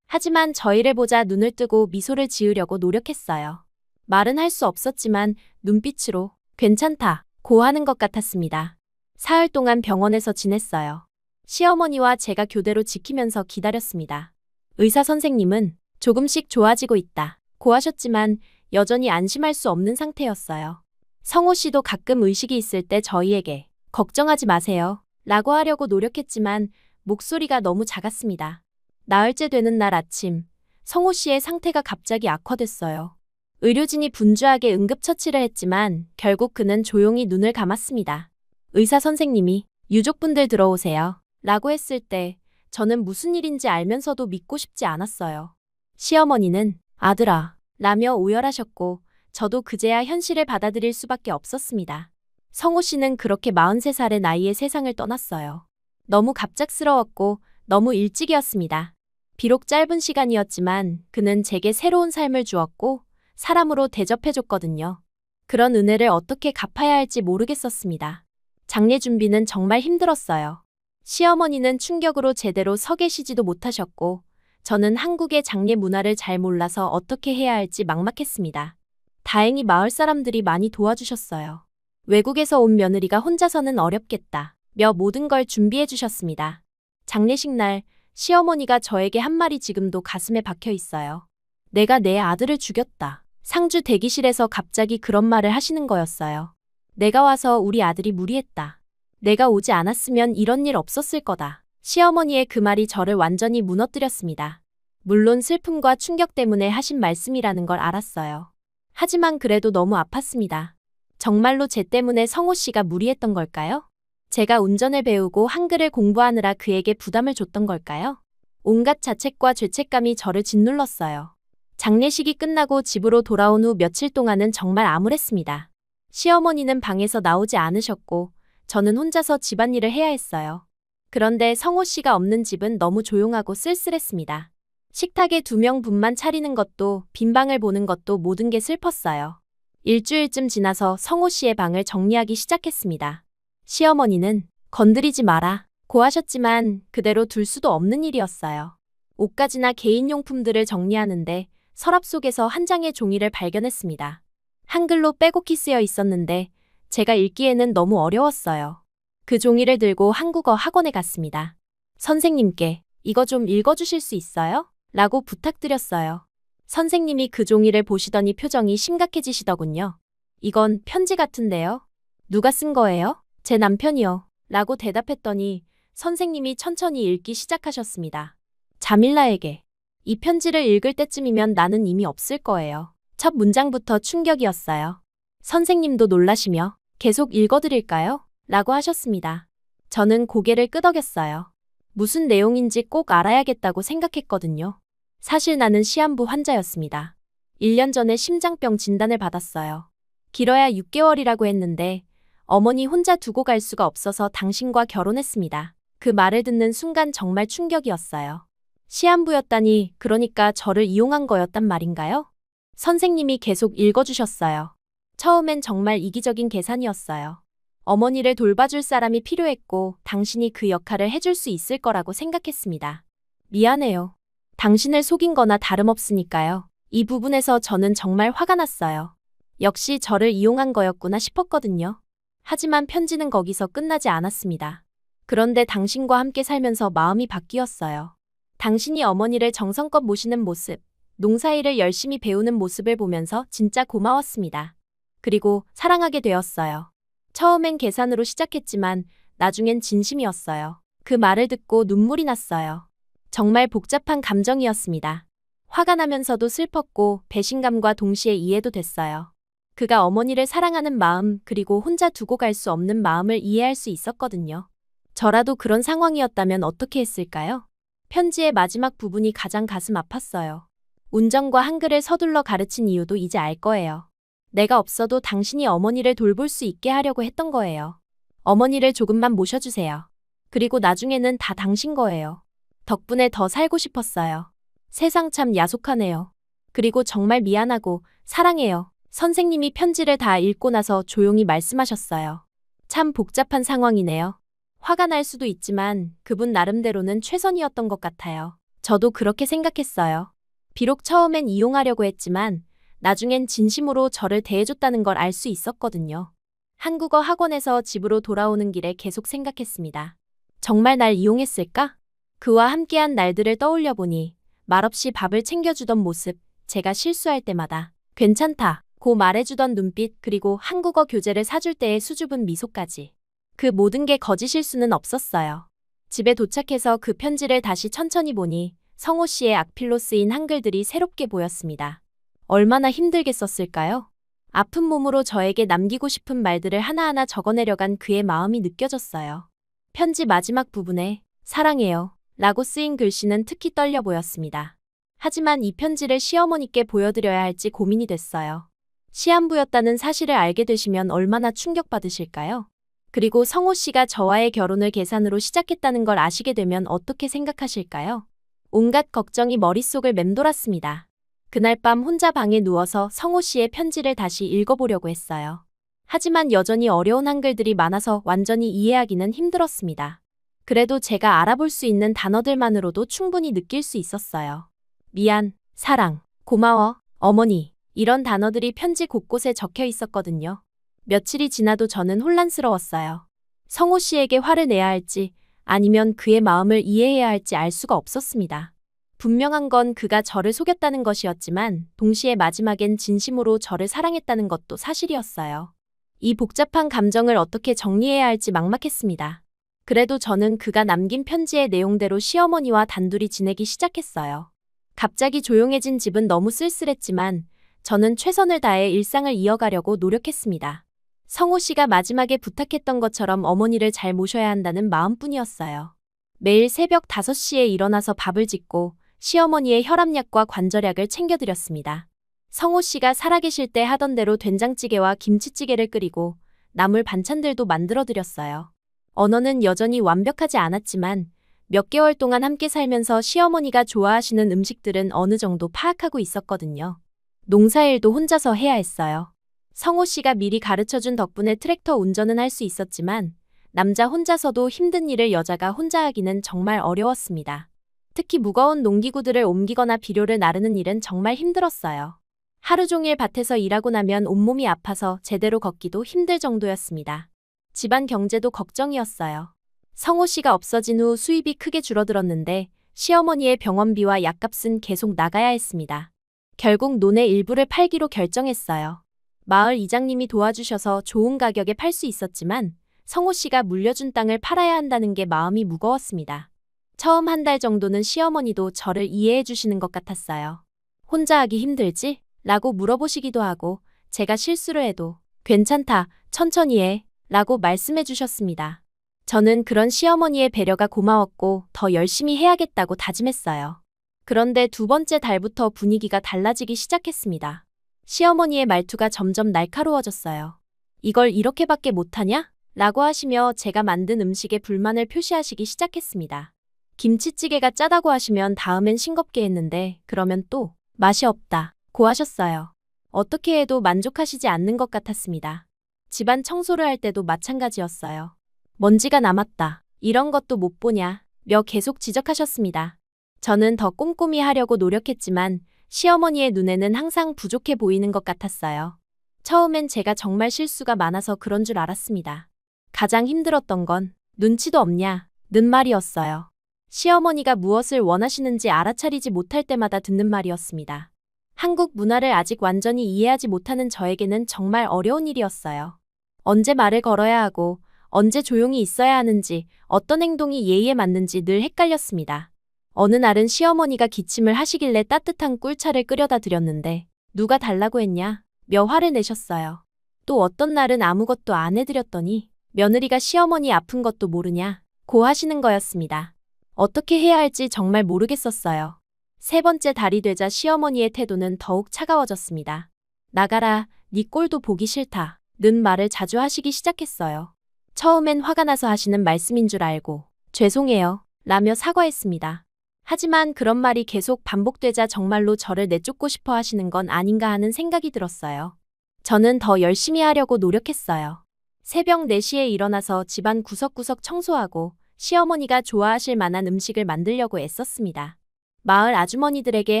하지만 저희를 보자 눈을 뜨고 미소를 지으려고 노력했어요. 말은 할 수 없었지만 눈빛으로 괜찮다, 고 하는 것 같았습니다. 사흘 동안 병원에서 지냈어요. 시어머니와 제가 교대로 지키면서 기다렸습니다. 의사 선생님은 조금씩 좋아지고 있다, 고 하셨지만 여전히 안심할 수 없는 상태였어요. 성호 씨도 가끔 의식이 있을 때 저희에게 걱정하지 마세요 라고 하려고 노력했지만 목소리가 너무 작았습니다. 나흘째 되는 날 아침, 성호 씨의 상태가 갑자기 악화됐어요. 의료진이 분주하게 응급처치를 했지만 결국 그는 조용히 눈을 감았습니다. 의사 선생님이 유족분들 들어오세요 라고 했을 때 저는 무슨 일인지 알면서도 믿고 싶지 않았어요. 시어머니는 아들아 라며 오열하셨고 저도 그제야 현실을 받아들일 수밖에 없었습니다. 성호 씨는 그렇게 43살의 나이에 세상을 떠났어요. 너무 갑작스러웠고 너무 일찍이었습니다. 비록 짧은 시간이었지만 그는 제게 새로운 삶을 주었고 사람으로 대접해줬거든요. 그런 은혜를 어떻게 갚아야 할지 모르겠었습니다. 장례 준비는 정말 힘들었어요. 시어머니는 충격으로 제대로 서 계시지도 못하셨고 저는 한국의 장례 문화를 잘 몰라서 어떻게 해야 할지 막막했습니다. 다행히 마을 사람들이 많이 도와주셨어요. 외국에서 온 며느리가 혼자서는 어렵겠다 며 모든 걸 준비해 주셨습니다. 장례식 날 시어머니가 저에게 한 말이 지금도 가슴에 박혀 있어요. 내가 내 아들을 죽였다. 상주 대기실에서 갑자기 그런 말을 하시는 거였어요. 내가 와서 우리 아들이 무리했다. 내가 오지 않았으면 이런 일 없었을 거다. 시어머니의 그 말이 저를 완전히 무너뜨렸습니다. 물론 슬픔과 충격 때문에 하신 말씀이라는 걸 알았어요. 하지만 그래도 너무 아팠습니다. 정말로 제 때문에 성호 씨가 무리했던 걸까요? 제가 운전을 배우고 한글을 공부하느라 그에게 부담을 줬던 걸까요? 온갖 자책과 죄책감이 저를 짓눌렀어요. 장례식이 끝나고 집으로 돌아온 후 며칠 동안은 정말 암울했습니다. 시어머니는 방에서 나오지 않으셨고 저는 혼자서 집안일을 해야 했어요. 그런데 성호 씨가 없는 집은 너무 조용하고 쓸쓸했습니다. 식탁에 2명 분만 차리는 것도 빈 방을 보는 것도 모든 게 슬펐어요. 일주일쯤 지나서 성호 씨의 방을 정리하기 시작했습니다. 시어머니는 건드리지 마라 고 하셨지만 그대로 둘 수도 없는 일이었어요. 옷가지나 개인용품들을 정리하는데 서랍 속에서 한 장의 종이를 발견했습니다. 한글로 빼곡히 쓰여 있었는데 제가 읽기에는 너무 어려웠어요. 그 종이를 들고 한국어 학원에 갔습니다. 선생님께 이거 좀 읽어주실 수 있어요? 라고 부탁드렸어요. 선생님이 그 종이를 보시더니 표정이 심각해지시더군요. 이건 편지 같은데요? 누가 쓴 거예요? 제 남편이요. 라고 대답했더니 선생님이 천천히 읽기 시작하셨습니다. 자밀라에게. 이 편지를 읽을 때쯤이면 나는 이미 없을 거예요. 첫 문장부터 충격이었어요. 선생님도 놀라시며 계속 읽어드릴까요? 라고 하셨습니다. 저는 고개를 끄덕였어요. 무슨 내용인지 꼭 알아야겠다고 생각했거든요. 사실 나는 시한부 환자였습니다. 1년 전에 심장병 진단을 받았어요. 길어야 6개월이라고 했는데 어머니 혼자 두고 갈 수가 없어서 당신과 결혼했습니다. 그 말을 듣는 순간 정말 충격이었어요. 시한부였다니 그러니까 저를 이용한 거였단 말인가요? 선생님이 계속 읽어주셨어요. 처음엔 정말 이기적인 계산이었어요. 어머니를 돌봐줄 사람이 필요했고 당신이 그 역할을 해줄 수 있을 거라고 생각했습니다. 미안해요. 당신을 속인 거나 다름없으니까요. 이 부분에서 저는 정말 화가 났어요. 역시 저를 이용한 거였구나 싶었거든요. 하지만 편지는 거기서 끝나지 않았습니다. 그런데 당신과 함께 살면서 마음이 바뀌었어요. 당신이 어머니를 정성껏 모시는 모습, 농사일을 열심히 배우는 모습을 보면서 진짜 고마웠습니다. 그리고 사랑하게 되었어요. 처음엔 계산으로 시작했지만 나중엔 진심이었어요. 그 말을 듣고 눈물이 났어요. 정말 복잡한 감정이었습니다. 화가 나면서도 슬펐고 배신감과 동시에 이해도 됐어요. 그가 어머니를 사랑하는 마음 그리고 혼자 두고 갈 수 없는 마음을 이해할 수 있었거든요. 저라도 그런 상황이었다면 어떻게 했을까요? 편지의 마지막 부분이 가장 가슴 아팠어요. 운전과 한글을 서둘러 가르친 이유도 이제 알 거예요. 내가 없어도 당신이 어머니를 돌볼 수 있게 하려고 했던 거예요. 어머니를 조금만 모셔주세요. 그리고 나중에는 다 당신 거예요. 덕분에 더 살고 싶었어요. 세상 참 야속하네요. 그리고 정말 미안하고 사랑해요. 선생님이 편지를 다 읽고 나서 조용히 말씀하셨어요. 참 복잡한 상황이네요. 화가 날 수도 있지만 그분 나름대로는 최선이었던 것 같아요. 저도 그렇게 생각했어요. 비록 처음엔 이용하려고 했지만 나중엔 진심으로 저를 대해줬다는 걸 알 수 있었거든요. 한국어 학원에서 집으로 돌아오는 길에 계속 생각했습니다. 정말 날 이용했을까? 그와 함께한 날들을 떠올려 보니 말없이 밥을 챙겨주던 모습, 제가 실수할 때마다 괜찮다 고 말해주던 눈빛 그리고 한국어 교재를 사줄 때의 수줍은 미소까지. 그 모든 게 거짓일 수는 없었어요. 집에 도착해서 그 편지를 다시 천천히 보니 성호 씨의 악필로 쓰인 한글들이 새롭게 보였습니다. 얼마나 힘들게 썼을까요? 아픈 몸으로 저에게 남기고 싶은 말들을 하나하나 적어내려간 그의 마음이 느껴졌어요. 편지 마지막 부분에 사랑해요 라고 쓰인 글씨는 특히 떨려 보였습니다. 하지만 이 편지를 시어머니께 보여드려야 할지 고민이 됐어요. 시한부였다는 사실을 알게 되시면 얼마나 충격받으실까요? 그리고 성호 씨가 저와의 결혼을 계산으로 시작했다는 걸 아시게 되면 어떻게 생각하실까요? 온갖 걱정이 머릿속을 맴돌았습니다. 그날 밤 혼자 방에 누워서 성호 씨의 편지를 다시 읽어보려고 했어요. 하지만 여전히 어려운 한글들이 많아서 완전히 이해하기는 힘들었습니다. 그래도 제가 알아볼 수 있는 단어들만으로도 충분히 느낄 수 있었어요. 미안, 사랑, 고마워, 어머니 이런 단어들이 편지 곳곳에 적혀 있었거든요. 며칠이 지나도 저는 혼란스러웠어요. 성호 씨에게 화를 내야 할지 아니면 그의 마음을 이해해야 할지 알 수가 없었습니다. 분명한 건 그가 저를 속였다는 것이었지만 동시에 마지막엔 진심으로 저를 사랑했다는 것도 사실이었어요. 이 복잡한 감정을 어떻게 정리해야 할지 막막했습니다. 그래도 저는 그가 남긴 편지의 내용대로 시어머니와 단둘이 지내기 시작했어요. 갑자기 조용해진 집은 너무 쓸쓸했지만 저는 최선을 다해 일상을 이어가려고 노력했습니다. 성호 씨가 마지막에 부탁했던 것처럼 어머니를 잘 모셔야 한다는 마음뿐이었어요. 매일 새벽 5시에 일어나서 밥을 짓고 시어머니의 혈압약과 관절약을 챙겨드렸습니다. 성호 씨가 살아계실 때 하던 대로 된장찌개와 김치찌개를 끓이고 나물 반찬들도 만들어드렸어요. 언어는 여전히 완벽하지 않았지만 몇 개월 동안 함께 살면서 시어머니가 좋아하시는 음식들은 어느 정도 파악하고 있었거든요. 농사일도 혼자서 해야 했어요. 성호 씨가 미리 가르쳐준 덕분에 트랙터 운전은 할 수 있었지만 남자 혼자서도 힘든 일을 여자가 혼자 하기는 정말 어려웠습니다. 특히 무거운 농기구들을 옮기거나 비료를 나르는 일은 정말 힘들었어요. 하루 종일 밭에서 일하고 나면 온몸이 아파서 제대로 걷기도 힘들 정도였습니다. 집안 경제도 걱정이었어요. 성호 씨가 없어진 후 수입이 크게 줄어들었는데 시어머니의 병원비와 약값은 계속 나가야 했습니다. 결국 논의 일부를 팔기로 결정했어요. 마을 이장님이 도와주셔서 좋은 가격에 팔 수 있었지만 성호 씨가 물려준 땅을 팔아야 한다는 게 마음이 무거웠습니다. 처음 한 달 정도는 시어머니도 저를 이해해 주시는 것 같았어요. 혼자 하기 힘들지? 라고 물어보시기도 하고 제가 실수를 해도 괜찮다, 천천히 해 라고 말씀해 주셨습니다. 저는 그런 시어머니의 배려가 고마웠고 더 열심히 해야겠다고 다짐했어요. 그런데 두 번째 달부터 분위기가 달라지기 시작했습니다. 시어머니의 말투가 점점 날카로워졌어요. 이걸 이렇게밖에 못하냐? 라고 하시며 제가 만든 음식에 불만을 표시하시기 시작했습니다. 김치찌개가 짜다고 하시면 다음엔 싱겁게 했는데 그러면 또 맛이 없다 고 하셨어요. 어떻게 해도 만족하시지 않는 것 같았습니다. 집안 청소를 할 때도 마찬가지였어요. 먼지가 남았다. 이런 것도 못 보냐. 며 계속 지적하셨습니다. 저는 더 꼼꼼히 하려고 노력했지만 시어머니의 눈에는 항상 부족해 보이는 것 같았어요. 처음엔 제가 정말 실수가 많아서 그런 줄 알았습니다. 가장 힘들었던 건 눈치도 없냐 는 말이었어요. 시어머니가 무엇을 원하시는지 알아차리지 못할 때마다 듣는 말이었습니다. 한국 문화를 아직 완전히 이해하지 못하는 저에게는 정말 어려운 일이었어요. 언제 말을 걸어야 하고 언제 조용히 있어야 하는지 어떤 행동이 예의에 맞는지 늘 헷갈렸습니다. 어느 날은 시어머니가 기침을 하시길래 따뜻한 꿀차를 끓여다 드렸는데 누가 달라고 했냐? 며 화를 내셨어요. 또 어떤 날은 아무것도 안 해드렸더니 며느리가 시어머니 아픈 것도 모르냐? 고 하시는 거였습니다. 어떻게 해야 할지 정말 모르겠었어요. 세 번째 달이 되자 시어머니의 태도는 더욱 차가워졌습니다. 나가라, 네 꼴도 보기 싫다 는 말을 자주 하시기 시작했어요. 처음엔 화가 나서 하시는 말씀인 줄 알고 죄송해요 라며 사과했습니다. 하지만 그런 말이 계속 반복되자 정말로 저를 내쫓고 싶어 하시는 건 아닌가 하는 생각이 들었어요. 저는 더 열심히 하려고 노력했어요. 새벽 4시에 일어나서 집안 구석구석 청소하고 시어머니가 좋아하실 만한 음식을 만들려고 애썼습니다. 마을 아주머니들에게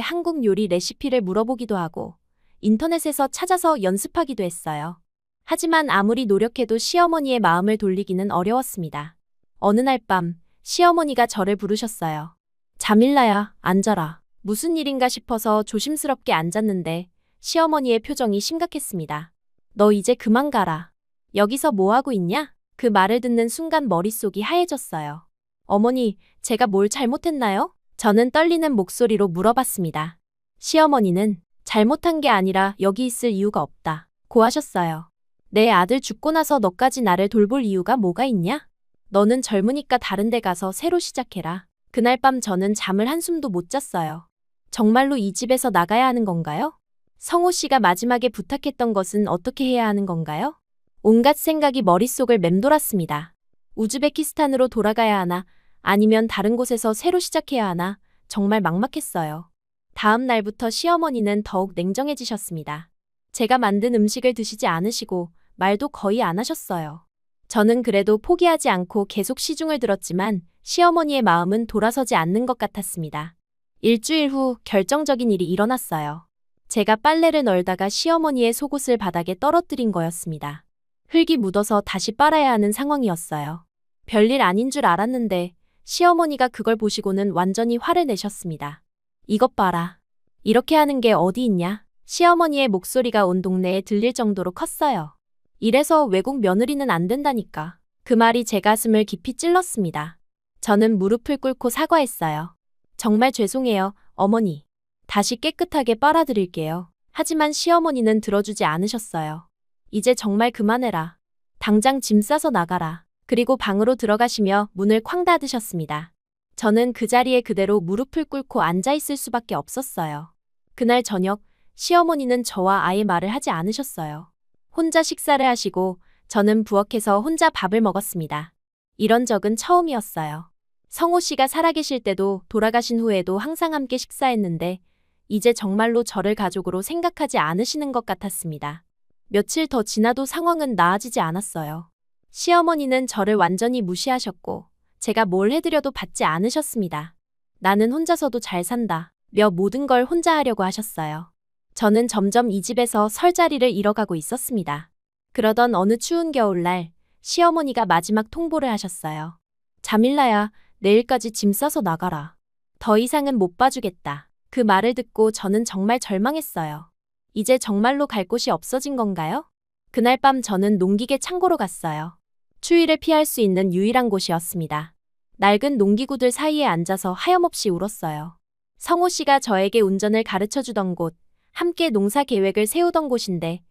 한국 요리 레시피를 물어보기도 하고 인터넷에서 찾아서 연습하기도 했어요. 하지만 아무리 노력해도 시어머니의 마음을 돌리기는 어려웠습니다. 어느 날 밤 시어머니가 저를 부르셨어요. 자밀라야, 앉아라. 무슨 일인가 싶어서 조심스럽게 앉았는데 시어머니의 표정이 심각했습니다. 너 이제 그만 가라. 여기서 뭐 하고 있냐? 그 말을 듣는 순간 머릿속이 하얘졌어요. 어머니, 제가 뭘 잘못했나요? 저는 떨리는 목소리로 물어봤습니다. 시어머니는 잘못한 게 아니라 여기 있을 이유가 없다 고 하셨어요. 내 아들 죽고 나서 너까지 나를 돌볼 이유가 뭐가 있냐? 너는 젊으니까 다른 데 가서 새로 시작해라. 그날 밤 저는 잠을 한숨도 못 잤어요. 정말로 이 집에서 나가야 하는 건가요? 성호 씨가 마지막에 부탁했던 것은 어떻게 해야 하는 건가요? 온갖 생각이 머릿속을 맴돌았습니다. 우즈베키스탄으로 돌아가야 하나 아니면 다른 곳에서 새로 시작해야 하나 정말 막막했어요. 다음 날부터 시어머니는 더욱 냉정해지셨습니다. 제가 만든 음식을 드시지 않으시고 말도 거의 안 하셨어요. 저는 그래도 포기하지 않고 계속 시중을 들었지만 시어머니의 마음은 돌아서지 않는 것 같았습니다. 일주일 후 결정적인 일이 일어났어요. 제가 빨래를 널다가 시어머니의 속옷을 바닥에 떨어뜨린 거였습니다. 흙이 묻어서 다시 빨아야 하는 상황이었어요. 별일 아닌 줄 알았는데 시어머니가 그걸 보시고는 완전히 화를 내셨습니다. 이것 봐라. 이렇게 하는 게 어디 있냐? 시어머니의 목소리가 온 동네에 들릴 정도로 컸어요. 이래서 외국 며느리는 안 된다니까. 그 말이 제 가슴을 깊이 찔렀습니다. 저는 무릎을 꿇고 사과했어요. 정말 죄송해요, 어머니. 다시 깨끗하게 빨아드릴게요. 하지만 시어머니는 들어주지 않으셨어요. 이제 정말 그만해라. 당장 짐 싸서 나가라. 그리고 방으로 들어가시며 문을 쾅 닫으셨습니다. 저는 그 자리에 그대로 무릎을 꿇고 앉아있을 수밖에 없었어요. 그날 저녁 시어머니는 저와 아예 말을 하지 않으셨어요. 혼자 식사를 하시고 저는 부엌에서 혼자 밥을 먹었습니다. 이런 적은 처음이었어요. 성호 씨가 살아계실 때도 돌아가신 후에도 항상 함께 식사했는데 이제 정말로 저를 가족으로 생각하지 않으시는 것 같았습니다. 며칠 더 지나도 상황은 나아지지 않았어요. 시어머니는 저를 완전히 무시하셨고 제가 뭘 해드려도 받지 않으셨습니다. 나는 혼자서도 잘 산다 며 모든 걸 혼자 하려고 하셨어요. 저는 점점 이 집에서 설 자리를 잃어가고 있었습니다. 그러던 어느 추운 겨울날 시어머니가 마지막 통보를 하셨어요. 자밀라야, 내일까지 짐 싸서 나가라. 더 이상은 못 봐주겠다. 그 말을 듣고 저는 정말 절망했어요. 이제 정말로 갈 곳이 없어진 건가요? 그날 밤 저는 농기계 창고로 갔어요. 추위를 피할 수 있는 유일한 곳이었습니다. 낡은 농기구들 사이에 앉아서 하염없이 울었어요. 성호 씨가 저에게 운전을 가르쳐주던 곳, 함께 농사 계획을 세우던 곳인데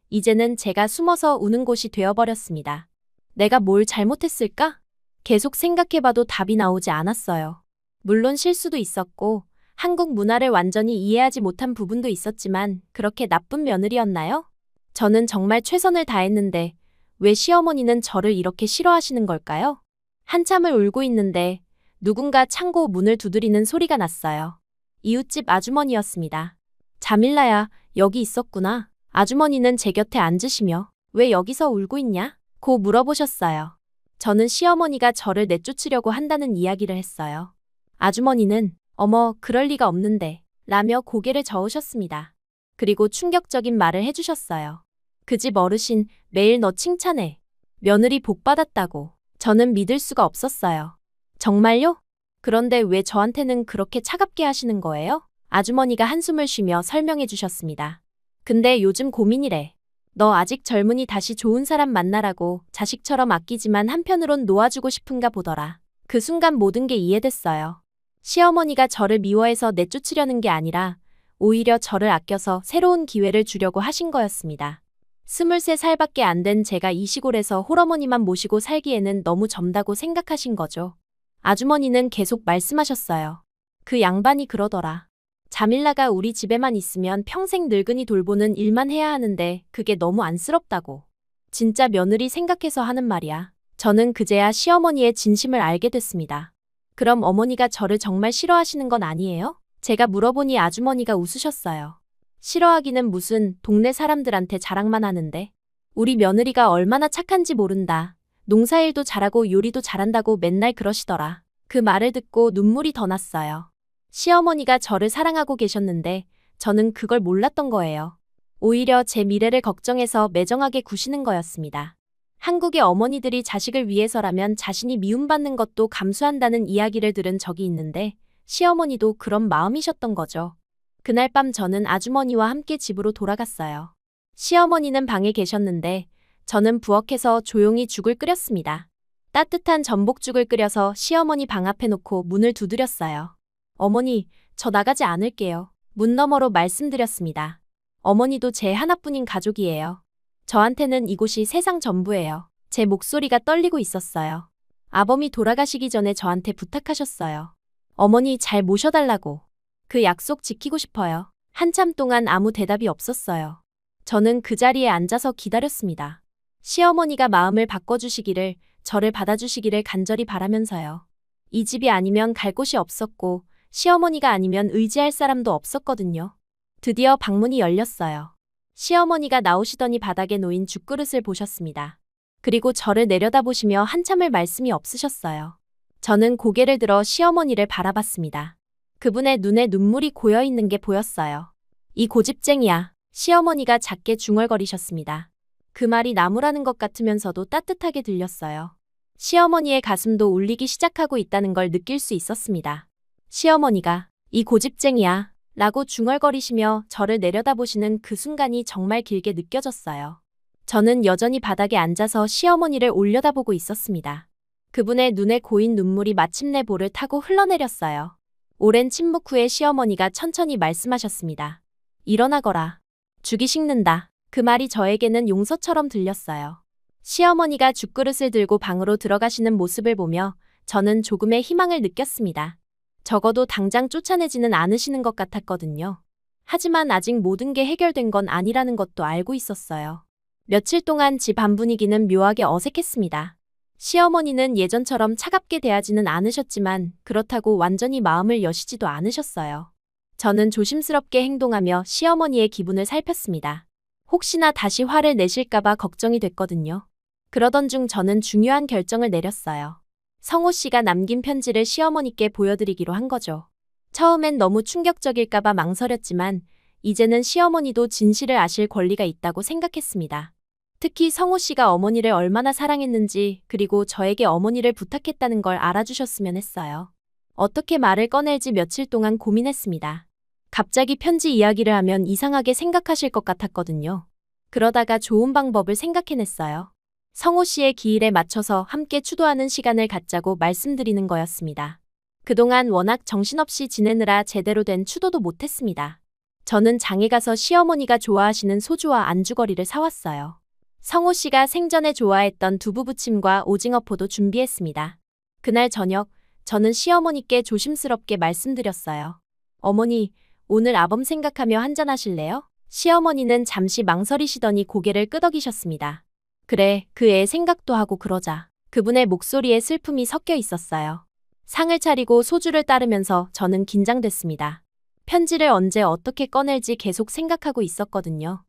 이제는 제가 숨어서 우는 곳이 되어버렸습니다. 내가 뭘 잘못했을까? 계속 생각해봐도 답이 나오지 않았어요. 물론 실수도 있었고 한국 문화를 완전히 이해하지 못한 부분도 있었지만 그렇게 나쁜 며느리였나요? 저는 정말 최선을 다했는데 왜 시어머니는 저를 이렇게 싫어하시는 걸까요? 한참을 울고 있는데 누군가 창고 문을 두드리는 소리가 났어요. 이웃집 아주머니였습니다. 자밀라야, 여기 있었구나. 아주머니는 제 곁에 앉으시며 왜 여기서 울고 있냐? 고 물어보셨어요. 저는 시어머니가 저를 내쫓으려고 한다는 이야기를 했어요. 아주머니는 어머, 그럴 리가 없는데 라며 고개를 저으셨습니다. 그리고 충격적인 말을 해주셨어요. 그 집 어르신 매일 너 칭찬해. 며느리 복 받았다고. 저는 믿을 수가 없었어요. 정말요? 그런데 왜 저한테는 그렇게 차갑게 하시는 거예요? 아주머니가 한숨을 쉬며 설명해 주셨습니다. 근데 요즘 고민이래. 너 아직 젊으니 다시 좋은 사람 만나라고 자식처럼 아끼지만 한편으론 놓아주고 싶은가 보더라. 그 순간 모든 게 이해됐어요. 시어머니가 저를 미워해서 내쫓으려는 게 아니라 오히려 저를 아껴서 새로운 기회를 주려고 하신 거였습니다. 23살밖에 안 된 제가 이 시골에서 홀어머니만 모시고 살기에는 너무 젊다고 생각하신 거죠. 아주머니는 계속 말씀하셨어요. 그 양반이 그러더라. 자밀라가 우리 집에만 있으면 평생 늙은이 돌보는 일만 해야 하는데 그게 너무 안쓰럽다고. 진짜 며느리 생각해서 하는 말이야. 저는 그제야 시어머니의 진심을 알게 됐습니다. 그럼 어머니가 저를 정말 싫어하시는 건 아니에요? 제가 물어보니 아주머니가 웃으셨어요. 싫어하기는 무슨 동네 사람들한테 자랑만 하는데. 우리 며느리가 얼마나 착한지 모른다. 농사일도 잘하고 요리도 잘한다고 맨날 그러시더라. 그 말을 듣고 눈물이 더 났어요. 시어머니가 저를 사랑하고 계셨는데 저는 그걸 몰랐던 거예요. 오히려 제 미래를 걱정해서 매정하게 구시는 거였습니다. 한국의 어머니들이 자식을 위해서라면 자신이 미움받는 것도 감수한다는 이야기를 들은 적이 있는데 시어머니도 그런 마음이셨던 거죠. 그날 밤 저는 아주머니와 함께 집으로 돌아갔어요. 시어머니는 방에 계셨는데 저는 부엌에서 조용히 죽을 끓였습니다. 따뜻한 전복죽을 끓여서 시어머니 방 앞에 놓고 문을 두드렸어요. 어머니, 저 나가지 않을게요. 문 너머로 말씀드렸습니다. 어머니도 제 하나뿐인 가족이에요. 저한테는 이곳이 세상 전부예요. 제 목소리가 떨리고 있었어요. 아범이 돌아가시기 전에 저한테 부탁하셨어요. 어머니 잘 모셔달라고. 그 약속 지키고 싶어요. 한참 동안 아무 대답이 없었어요. 저는 그 자리에 앉아서 기다렸습니다. 시어머니가 마음을 바꿔주시기를, 저를 받아주시기를 간절히 바라면서요. 이 집이 아니면 갈 곳이 없었고 시어머니가 아니면 의지할 사람도 없었거든요. 드디어 방문이 열렸어요. 시어머니가 나오시더니 바닥에 놓인 죽그릇을 보셨습니다. 그리고 저를 내려다보시며 한참을 말씀이 없으셨어요. 저는 고개를 들어 시어머니를 바라봤습니다. 그분의 눈에 눈물이 고여있는 게 보였어요. 이 고집쟁이야. 시어머니가 작게 중얼거리셨습니다. 그 말이 나무라는 것 같으면서도 따뜻하게 들렸어요. 시어머니의 가슴도 울리기 시작하고 있다는 걸 느낄 수 있었습니다. 시어머니가 이 고집쟁이야 라고 중얼거리시며 저를 내려다보시는 그 순간이 정말 길게 느껴졌어요. 저는 여전히 바닥에 앉아서 시어머니를 올려다보고 있었습니다. 그분의 눈에 고인 눈물이 마침내 볼을 타고 흘러내렸어요. 오랜 침묵 후에 시어머니가 천천히 말씀하셨습니다. 일어나거라. 죽이 식는다. 그 말이 저에게는 용서처럼 들렸어요. 시어머니가 죽그릇을 들고 방으로 들어가시는 모습을 보며 저는 조금의 희망을 느꼈습니다. 적어도 당장 쫓아내지는 않으시는 것 같았거든요. 하지만 아직 모든 게 해결된 건 아니라는 것도 알고 있었어요. 며칠 동안 집 안 분위기는 묘하게 어색했습니다. 시어머니는 예전처럼 차갑게 대하지는 않으셨지만 그렇다고 완전히 마음을 여시지도 않으셨어요. 저는 조심스럽게 행동하며 시어머니의 기분을 살폈습니다. 혹시나 다시 화를 내실까봐 걱정이 됐거든요. 그러던 중 저는 중요한 결정을 내렸어요. 성호 씨가 남긴 편지를 시어머니께 보여드리기로 한 거죠. 처음엔 너무 충격적일까봐 망설였지만 이제는 시어머니도 진실을 아실 권리가 있다고 생각했습니다. 특히 성호 씨가 어머니를 얼마나 사랑했는지 그리고 저에게 어머니를 부탁했다는 걸 알아주셨으면 했어요. 어떻게 말을 꺼낼지 며칠 동안 고민했습니다. 갑자기 편지 이야기를 하면 이상하게 생각하실 것 같았거든요. 그러다가 좋은 방법을 생각해냈어요. 성호 씨의 기일에 맞춰서 함께 추도하는 시간을 갖자고 말씀드리는 거였습니다. 그동안 워낙 정신없이 지내느라 제대로 된 추도도 못했습니다. 저는 장에 가서 시어머니가 좋아하시는 소주와 안주거리를 사왔어요. 성호 씨가 생전에 좋아했던 두부부침과 오징어포도 준비했습니다. 그날 저녁, 저는 시어머니께 조심스럽게 말씀드렸어요. 어머니, 오늘 아범 생각하며 한잔하실래요? 시어머니는 잠시 망설이시더니 고개를 끄덕이셨습니다. 그래, 그 애 생각도 하고 그러자. 그분의 목소리에 슬픔이 섞여 있었어요. 상을 차리고 소주를 따르면서 저는 긴장됐습니다. 편지를 언제 어떻게 꺼낼지 계속 생각하고 있었거든요.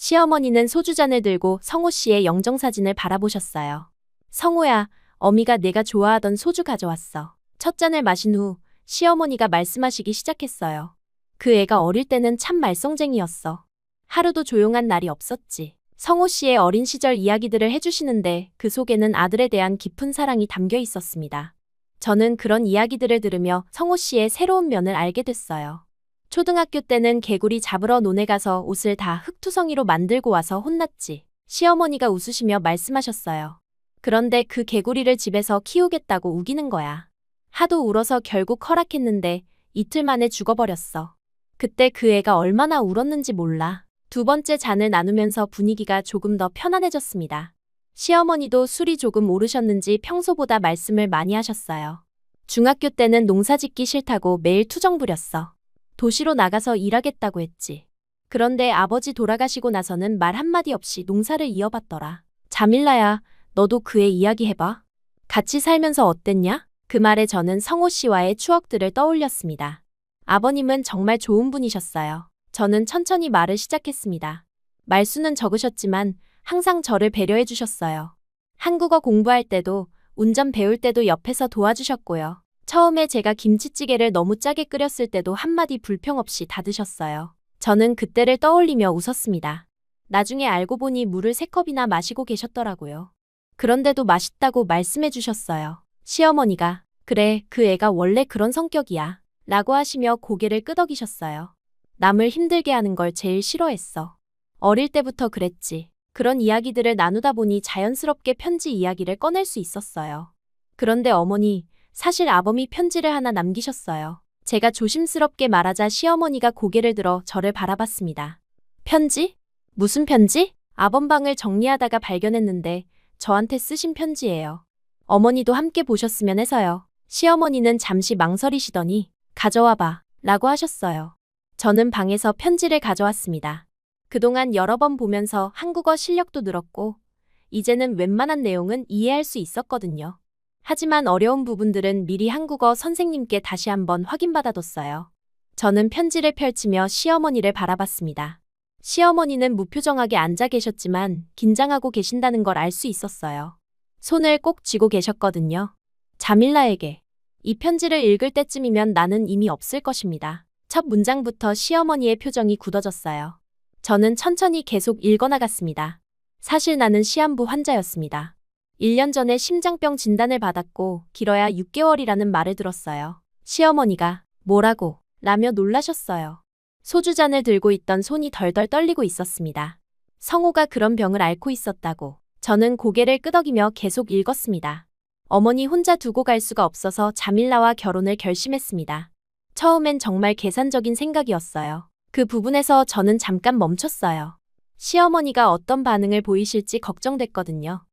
시어머니는 소주잔을 들고 성호 씨의 영정사진을 바라보셨어요. 성호야, 어미가 내가 좋아하던 소주 가져왔어. 첫 잔을 마신 후 시어머니가 말씀하시기 시작했어요. 그 애가 어릴 때는 참 말썽쟁이였어. 하루도 조용한 날이 없었지. 성호 씨의 어린 시절 이야기들을 해주시는데 그 속에는 아들에 대한 깊은 사랑이 담겨 있었습니다. 저는 그런 이야기들을 들으며 성호 씨의 새로운 면을 알게 됐어요. 초등학교 때는 개구리 잡으러 논에 가서 옷을 다 흙투성이로 만들고 와서 혼났지. 시어머니가 웃으시며 말씀하셨어요. 그런데 그 개구리를 집에서 키우겠다고 우기는 거야. 하도 울어서 결국 허락했는데 이틀 만에 죽어버렸어. 그때 그 애가 얼마나 울었는지 몰라. 두 번째 잔을 나누면서 분위기가 조금 더 편안해졌습니다. 시어머니도 술이 조금 오르셨는지 평소보다 말씀을 많이 하셨어요. 중학교 때는 농사 짓기 싫다고 매일 투정 부렸어. 도시로 나가서 일하겠다고 했지. 그런데 아버지 돌아가시고 나서는 말 한마디 없이 농사를 이어봤더라. 자밀라야, 너도 그 애 이야기해봐. 같이 살면서 어땠냐? 그 말에 저는 성호 씨와의 추억들을 떠올렸습니다. 아버님은 정말 좋은 분이셨어요. 저는 천천히 말을 시작했습니다. 말수는 적으셨지만 항상 저를 배려해 주셨어요. 한국어 공부할 때도 운전 배울 때도 옆에서 도와주셨고요. 처음에 제가 김치찌개를 너무 짜게 끓였을 때도 한마디 불평 없이 다 드셨어요. 저는 그때를 떠올리며 웃었습니다. 나중에 알고 보니 물을 3컵이나 마시고 계셨더라고요. 그런데도 맛있다고 말씀해 주셨어요. 시어머니가 그래, 그 애가 원래 그런 성격이야 라고 하시며 고개를 끄덕이셨어요. 남을 힘들게 하는 걸 제일 싫어했어. 어릴 때부터 그랬지. 그런 이야기들을 나누다 보니 자연스럽게 편지 이야기를 꺼낼 수 있었어요. 그런데 어머니, 사실 아범이 편지를 하나 남기셨어요. 제가 조심스럽게 말하자 시어머니가 고개를 들어 저를 바라봤습니다. 편지? 무슨 편지? 아범 방을 정리하다가 발견했는데 저한테 쓰신 편지예요. 어머니도 함께 보셨으면 해서요. 시어머니는 잠시 망설이시더니 가져와봐 라고 하셨어요. 저는 방에서 편지를 가져왔습니다. 그동안 여러 번 보면서 한국어 실력도 늘었고 이제는 웬만한 내용은 이해할 수 있었거든요. 하지만 어려운 부분들은 미리 한국어 선생님께 다시 한번 확인받아뒀어요. 저는 편지를 펼치며 시어머니를 바라봤습니다. 시어머니는 무표정하게 앉아 계셨지만 긴장하고 계신다는 걸 알 수 있었어요. 손을 꼭 쥐고 계셨거든요. 자밀라에게. 이 편지를 읽을 때쯤이면 나는 이미 없을 것입니다. 첫 문장부터 시어머니의 표정이 굳어졌어요. 저는 천천히 계속 읽어나갔습니다. 사실 나는 시한부 환자였습니다. 1년 전에 심장병 진단을 받았고 길어야 6개월이라는 말을 들었어요. 시어머니가 뭐라고? 라며 놀라셨어요. 소주잔을 들고 있던 손이 덜덜 떨리고 있었습니다. 성호가 그런 병을 앓고 있었다고. 저는 고개를 끄덕이며 계속 읽었습니다. 어머니 혼자 두고 갈 수가 없어서 자밀라와 결혼을 결심했습니다. 처음엔 정말 계산적인 생각이었어요. 그 부분에서 저는 잠깐 멈췄어요. 시어머니가 어떤 반응을 보이실지 걱정됐거든요.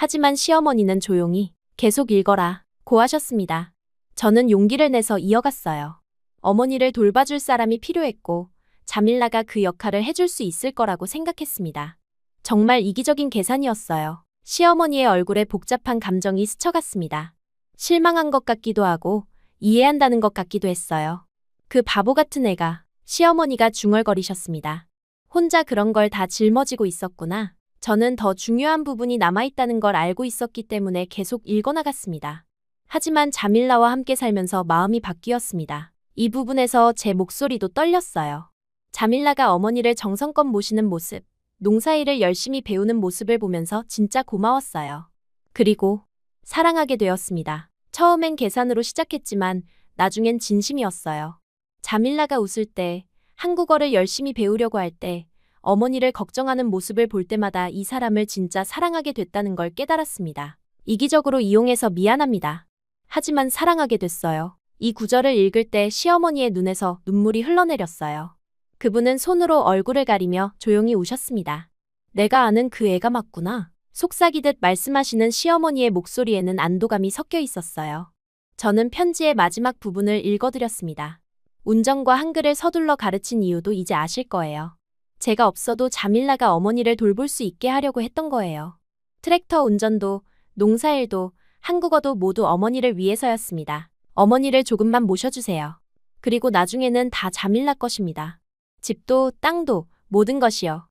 하지만 시어머니는 조용히 계속 읽어라 고 하셨습니다. 저는 용기를 내서 이어갔어요. 어머니를 돌봐줄 사람이 필요했고 자밀라가 그 역할을 해줄 수 있을 거라고 생각했습니다. 정말 이기적인 계산이었어요. 시어머니의 얼굴에 복잡한 감정이 스쳐갔습니다. 실망한 것 같기도 하고 이해한다는 것 같기도 했어요. 그 바보 같은 애가. 시어머니가 중얼거리셨습니다. 혼자 그런 걸 다 짊어지고 있었구나. 저는 더 중요한 부분이 남아있다는 걸 알고 있었기 때문에 계속 읽어나갔습니다. 하지만 자밀라와 함께 살면서 마음이 바뀌었습니다. 이 부분에서 제 목소리도 떨렸어요. 자밀라가 어머니를 정성껏 모시는 모습, 농사일을 열심히 배우는 모습을 보면서 진짜 고마웠어요. 그리고 사랑하게 되었습니다. 처음엔 계산으로 시작했지만 나중엔 진심이었어요. 자밀라가 웃을 때, 한국어를 열심히 배우려고 할 때, 어머니를 걱정하는 모습을 볼 때마다 이 사람을 진짜 사랑하게 됐다는 걸 깨달았습니다. 이기적으로 이용해서 미안합니다. 하지만 사랑하게 됐어요. 이 구절을 읽을 때 시어머니의 눈에서 눈물이 흘러내렸어요. 그분은 손으로 얼굴을 가리며 조용히 우셨습니다. 내가 아는 그 애가 맞구나. 속삭이듯 말씀하시는 시어머니의 목소리에는 안도감이 섞여 있었어요. 저는 편지의 마지막 부분을 읽어드렸습니다. 운전과 한글을 서둘러 가르친 이유도 이제 아실 거예요. 제가 없어도 자밀라가 어머니를 돌볼 수 있게 하려고 했던 거예요. 트랙터 운전도, 농사일도, 한국어도 모두 어머니를 위해서였습니다. 어머니를 조금만 모셔주세요. 그리고 나중에는 다 자밀라 것입니다. 집도, 땅도, 모든 것이요.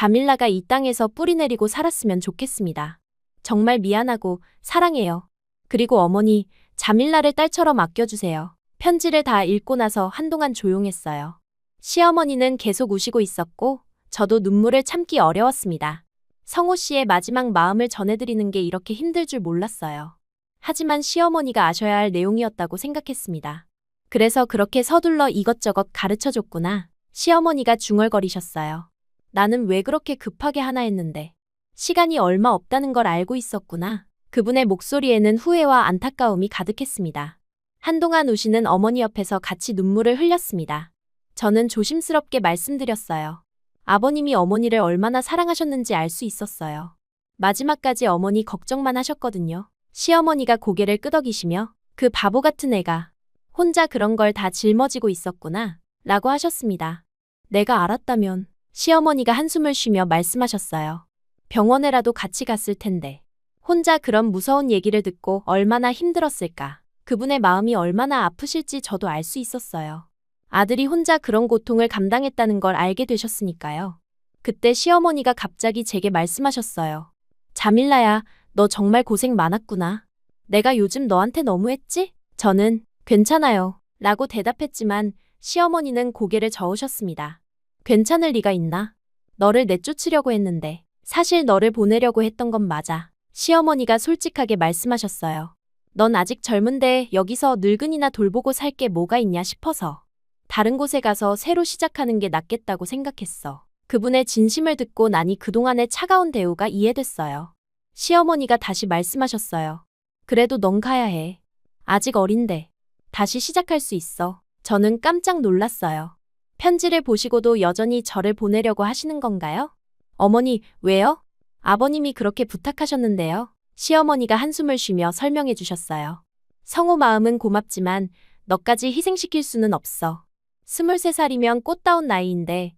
자밀라가 이 땅에서 뿌리 내리고 살았으면 좋겠습니다. 정말 미안하고 사랑해요. 그리고 어머니, 자밀라를 딸처럼 아껴주세요. 편지를 다 읽고 나서 한동안 조용했어요. 시어머니는 계속 우시고 있었고 저도 눈물을 참기 어려웠습니다. 성호 씨의 마지막 마음을 전해드리는 게 이렇게 힘들 줄 몰랐어요. 하지만 시어머니가 아셔야 할 내용이었다고 생각했습니다. 그래서 그렇게 서둘러 이것저것 가르쳐줬구나. 시어머니가 중얼거리셨어요. 나는 왜 그렇게 급하게 하나 했는데. 시간이 얼마 없다는 걸 알고 있었구나. 그분의 목소리에는 후회와 안타까움이 가득했습니다. 한동안 우시는 어머니 옆에서 같이 눈물을 흘렸습니다. 저는 조심스럽게 말씀드렸어요. 아버님이 어머니를 얼마나 사랑하셨는지 알 수 있었어요. 마지막까지 어머니 걱정만 하셨거든요. 시어머니가 고개를 끄덕이시며 그 바보 같은 애가 혼자 그런 걸 다 짊어지고 있었구나 라고 하셨습니다. 내가 알았다면 시어머니가 한숨을 쉬며 말씀하셨어요. 병원에라도 같이 갔을 텐데 혼자 그런 무서운 얘기를 듣고 얼마나 힘들었을까. 그분의 마음이 얼마나 아프실지 저도 알 수 있었어요. 아들이 혼자 그런 고통을 감당했다는 걸 알게 되셨으니까요. 그때 시어머니가 갑자기 제게 말씀하셨어요. 자밀라야, 너 정말 고생 많았구나. 내가 요즘 너한테 너무했지? 저는 괜찮아요 라고 대답했지만 시어머니는 고개를 저으셨습니다. 괜찮을 리가 있나? 너를 내쫓으려고 했는데 사실 너를 보내려고 했던 건 맞아. 시어머니가 솔직하게 말씀하셨어요. 넌 아직 젊은데 여기서 늙은이나 돌보고 살 게 뭐가 있냐 싶어서 다른 곳에 가서 새로 시작하는 게 낫겠다고 생각했어. 그분의 진심을 듣고 나니 그동안의 차가운 대우가 이해됐어요. 시어머니가 다시 말씀하셨어요. 그래도 넌 가야 해. 아직 어린데 다시 시작할 수 있어. 저는 깜짝 놀랐어요. 편지를 보시고도 여전히 저를 보내려고 하시는 건가요? 어머니, 왜요? 아버님이 그렇게 부탁하셨는데요. 시어머니가 한숨을 쉬며 설명해 주셨어요. 성호 마음은 고맙지만 너까지 희생시킬 수는 없어. 23살이면 꽃다운 나이인데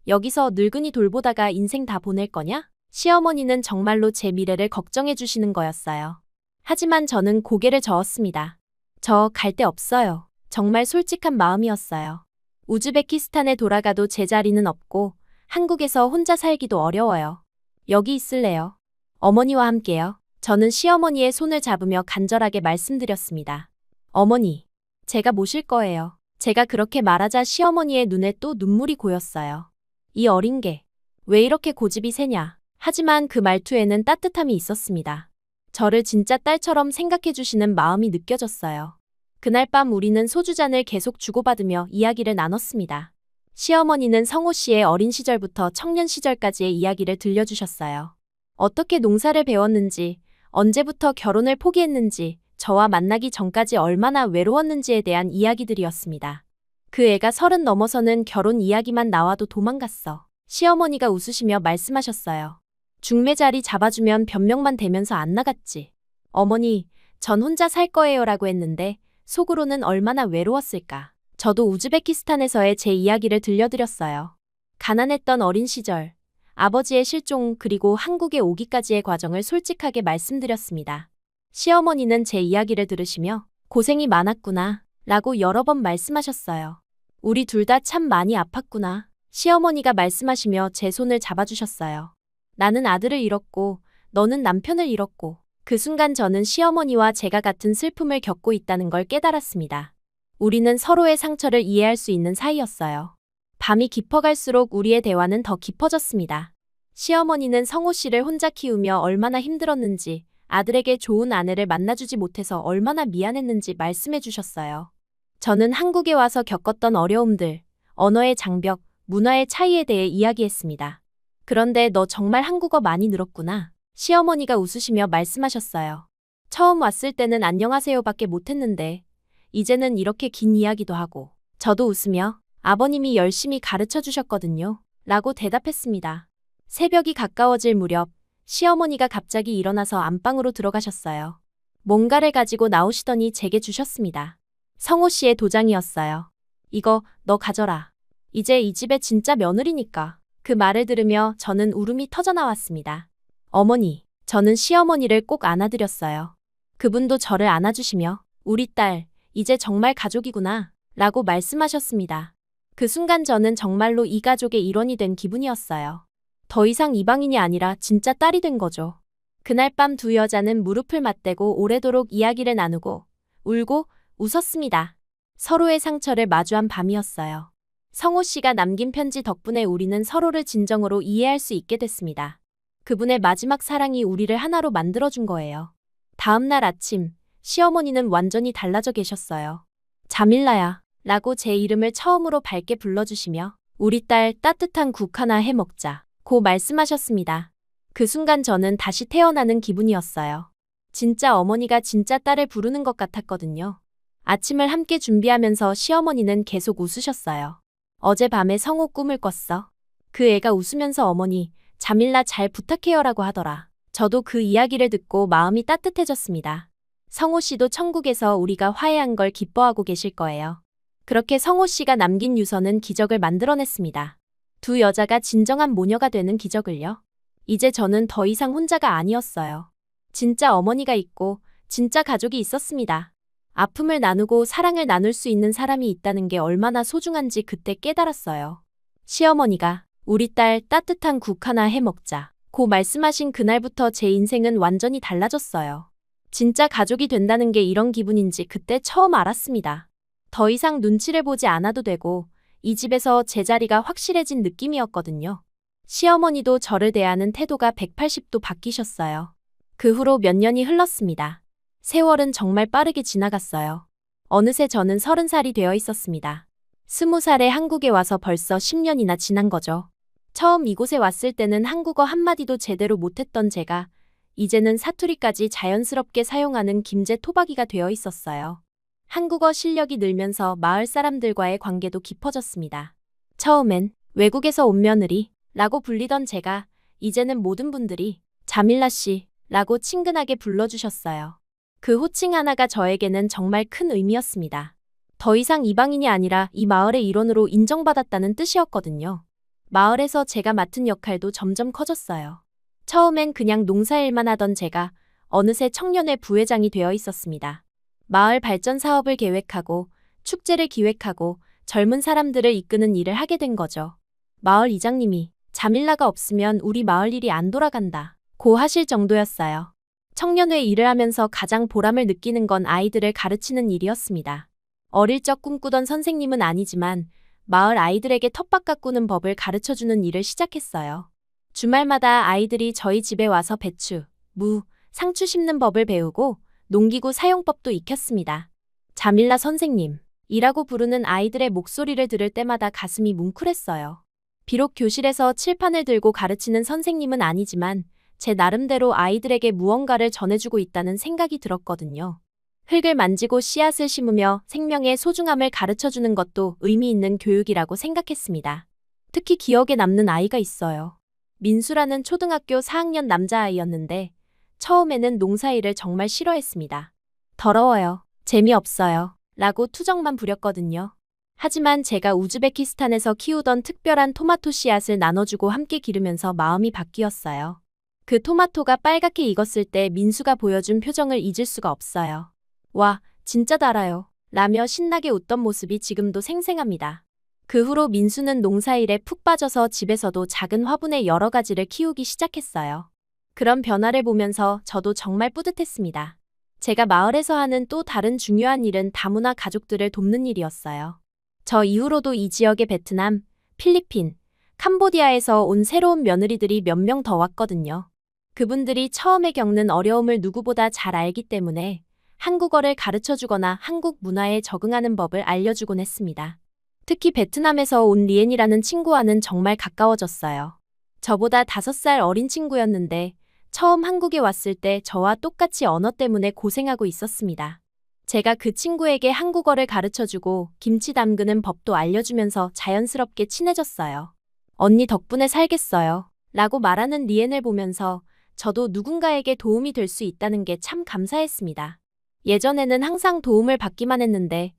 여기서 늙은이 돌보다가 인생 다 보낼 거냐? 시어머니는 정말로 제 미래를 걱정해 주시는 거였어요. 하지만 저는 고개를 저었습니다. 저 갈 데 없어요. 정말 솔직한 마음이었어요. 우즈베키스탄에 돌아가도 제자리는 없고 한국에서 혼자 살기도 어려워요. 여기 있을래요. 어머니와 함께요. 저는 시어머니의 손을 잡으며 간절하게 말씀드렸습니다. 어머니, 제가 모실 거예요. 제가 그렇게 말하자 시어머니의 눈에 또 눈물이 고였어요. 이 어린 게 왜 이렇게 고집이 세냐. 하지만 그 말투에는 따뜻함이 있었습니다. 저를 진짜 딸처럼 생각해 주시는 마음이 느껴졌어요. 그날 밤 우리는 소주잔을 계속 주고받으며 이야기를 나눴습니다. 시어머니는 성호 씨의 어린 시절부터 청년 시절까지의 이야기를 들려주셨어요. 어떻게 농사를 배웠는지, 언제부터 결혼을 포기했는지, 저와 만나기 전까지 얼마나 외로웠는지에 대한 이야기들이었습니다. 그 애가 30 넘어서는 결혼 이야기만 나와도 도망갔어. 시어머니가 웃으시며 말씀하셨어요. 중매 자리 잡아주면 변명만 대면서 안 나갔지. 어머니, 전 혼자 살 거예요 라고 했는데 속으로는 얼마나 외로웠을까. 저도 우즈베키스탄에서의 제 이야기를 들려드렸어요. 가난했던 어린 시절, 아버지의 실종 그리고 한국에 오기까지의 과정을 솔직하게 말씀드렸습니다. 시어머니는 제 이야기를 들으시며 고생이 많았구나 라고 여러 번 말씀하셨어요. 우리 둘 다 참 많이 아팠구나. 시어머니가 말씀하시며 제 손을 잡아주셨어요. 나는 아들을 잃었고 너는 남편을 잃었고 그 순간 저는 시어머니와 제가 같은 슬픔을 겪고 있다는 걸 깨달았습니다. 우리는 서로의 상처를 이해할 수 있는 사이였어요. 밤이 깊어갈수록 우리의 대화는 더 깊어졌습니다. 시어머니는 성호 씨를 혼자 키우며 얼마나 힘들었는지, 아들에게 좋은 아내를 만나주지 못해서 얼마나 미안했는지 말씀해 주셨어요. 저는 한국에 와서 겪었던 어려움들, 언어의 장벽, 문화의 차이에 대해 이야기했습니다. 그런데 너 정말 한국어 많이 늘었구나. 시어머니가 웃으시며 말씀하셨어요. 처음 왔을 때는 안녕하세요밖에 못했는데 이제는 이렇게 긴 이야기도 하고. 저도 웃으며 아버님이 열심히 가르쳐 주셨거든요 라고 대답했습니다. 새벽이 가까워질 무렵 시어머니가 갑자기 일어나서 안방으로 들어가셨어요. 뭔가를 가지고 나오시더니 제게 주셨습니다. 성호 씨의 도장이었어요. 이거 너 가져라. 이제 이 집의 진짜 며느리니까. 그 말을 들으며 저는 울음이 터져나왔습니다. 어머니, 저는 시어머니를 꼭 안아드렸어요. 그분도 저를 안아주시며 우리 딸, 이제 정말 가족이구나 라고 말씀하셨습니다. 그 순간 저는 정말로 이 가족의 일원이 된 기분이었어요. 더 이상 이방인이 아니라 진짜 딸이 된 거죠. 그날 밤 두 여자는 무릎을 맞대고 오래도록 이야기를 나누고 울고 웃었습니다. 서로의 상처를 마주한 밤이었어요. 성호 씨가 남긴 편지 덕분에 우리는 서로를 진정으로 이해할 수 있게 됐습니다. 그분의 마지막 사랑이 우리를 하나로 만들어준 거예요. 다음 날 아침, 시어머니는 완전히 달라져 계셨어요. 자밀라야 라고 제 이름을 처음으로 밝게 불러주시며 우리 딸 따뜻한 국 하나 해 먹자 고 말씀하셨습니다. 그 순간 저는 다시 태어나는 기분이었어요. 진짜 어머니가 진짜 딸을 부르는 것 같았거든요. 아침을 함께 준비하면서 시어머니는 계속 웃으셨어요. 어젯밤에 성호 꿈을 꿨어. 그 애가 웃으면서 어머니, 자밀라 잘 부탁해요라고 하더라. 저도 그 이야기를 듣고 마음이 따뜻해졌습니다. 성호 씨도 천국에서 우리가 화해한 걸 기뻐하고 계실 거예요. 그렇게 성호 씨가 남긴 유서는 기적을 만들어냈습니다. 두 여자가 진정한 모녀가 되는 기적을요. 이제 저는 더 이상 혼자가 아니었어요. 진짜 어머니가 있고 진짜 가족이 있었습니다. 아픔을 나누고 사랑을 나눌 수 있는 사람이 있다는 게 얼마나 소중한지 그때 깨달았어요. 시어머니가 우리 딸 따뜻한 국 하나 해 먹자 고 말씀하신 그날부터 제 인생은 완전히 달라졌어요. 진짜 가족이 된다는 게 이런 기분인지 그때 처음 알았습니다. 더 이상 눈치를 보지 않아도 되고 이 집에서 제 자리가 확실해진 느낌이었거든요. 시어머니도 저를 대하는 태도가 180도 바뀌셨어요. 그 후로 몇 년이 흘렀습니다. 세월은 정말 빠르게 지나갔어요. 어느새 저는 30살이 되어 있었습니다. 20살에 한국에 와서 벌써 10년이나 지난 거죠. 처음 이곳에 왔을 때는 한국어 한마디도 제대로 못했던 제가 이제는 사투리까지 자연스럽게 사용하는 김제 토박이가 되어 있었어요. 한국어 실력이 늘면서 마을 사람들과의 관계도 깊어졌습니다. 처음엔 외국에서 온 며느리 라고 불리던 제가 이제는 모든 분들이 자밀라 씨 라고 친근하게 불러주셨어요. 그 호칭 하나가 저에게는 정말 큰 의미였습니다. 더 이상 이방인이 아니라 이 마을의 일원으로 인정받았다는 뜻이었거든요. 마을에서 제가 맡은 역할도 점점 커졌어요. 처음엔 그냥 농사일만 하던 제가 어느새 청년회 부회장이 되어 있었습니다. 마을 발전 사업을 계획하고 축제를 기획하고 젊은 사람들을 이끄는 일을 하게 된 거죠. 마을 이장님이 자밀라가 없으면 우리 마을 일이 안 돌아간다 고 하실 정도였어요. 청년회 일을 하면서 가장 보람을 느끼는 건 아이들을 가르치는 일이었습니다. 어릴 적 꿈꾸던 선생님은 아니지만 마을 아이들에게 텃밭 가꾸는 법을 가르쳐주는 일을 시작했어요. 주말마다 아이들이 저희 집에 와서 배추, 무, 상추 심는 법을 배우고 농기구 사용법도 익혔습니다. 자밀라 선생님, 이라고 부르는 아이들의 목소리를 들을 때마다 가슴이 뭉클했어요. 비록 교실에서 칠판을 들고 가르치는 선생님은 아니지만 제 나름대로 아이들에게 무언가를 전해주고 있다는 생각이 들었거든요. 흙을 만지고 씨앗을 심으며 생명의 소중함을 가르쳐주는 것도 의미 있는 교육이라고 생각했습니다. 특히 기억에 남는 아이가 있어요. 민수라는 초등학교 4학년 남자아이였는데 처음에는 농사일을 정말 싫어했습니다. 더러워요. 재미없어요. 라고 투정만 부렸거든요. 하지만 제가 우즈베키스탄에서 키우던 특별한 토마토 씨앗을 나눠주고 함께 기르면서 마음이 바뀌었어요. 그 토마토가 빨갛게 익었을 때 민수가 보여준 표정을 잊을 수가 없어요. 와, 진짜 달아요. 라며 신나게 웃던 모습이 지금도 생생합니다. 그 후로 민수는 농사일에 푹 빠져서 집에서도 작은 화분에 여러 가지를 키우기 시작했어요. 그런 변화를 보면서 저도 정말 뿌듯했습니다. 제가 마을에서 하는 또 다른 중요한 일은 다문화 가족들을 돕는 일이었어요. 저 이후로도 이 지역의 베트남, 필리핀, 캄보디아에서 온 새로운 며느리들이 몇 명 더 왔거든요. 그분들이 처음에 겪는 어려움을 누구보다 잘 알기 때문에 한국어를 가르쳐주거나 한국 문화에 적응하는 법을 알려주곤 했습니다. 특히 베트남에서 온 리엔이라는 친구와는 정말 가까워졌어요. 저보다 5살 어린 친구였는데 처음 한국에 왔을 때 저와 똑같이 언어 때문에 고생하고 있었습니다. 제가 그 친구에게 한국어를 가르쳐주고 김치 담그는 법도 알려주면서 자연스럽게 친해졌어요. 언니 덕분에 살겠어요. 라고 말하는 리엔을 보면서 저도 누군가에게 도움이 될 수 있다는 게 참 감사했습니다. 예전에는 항상 도움을 받기만 했는데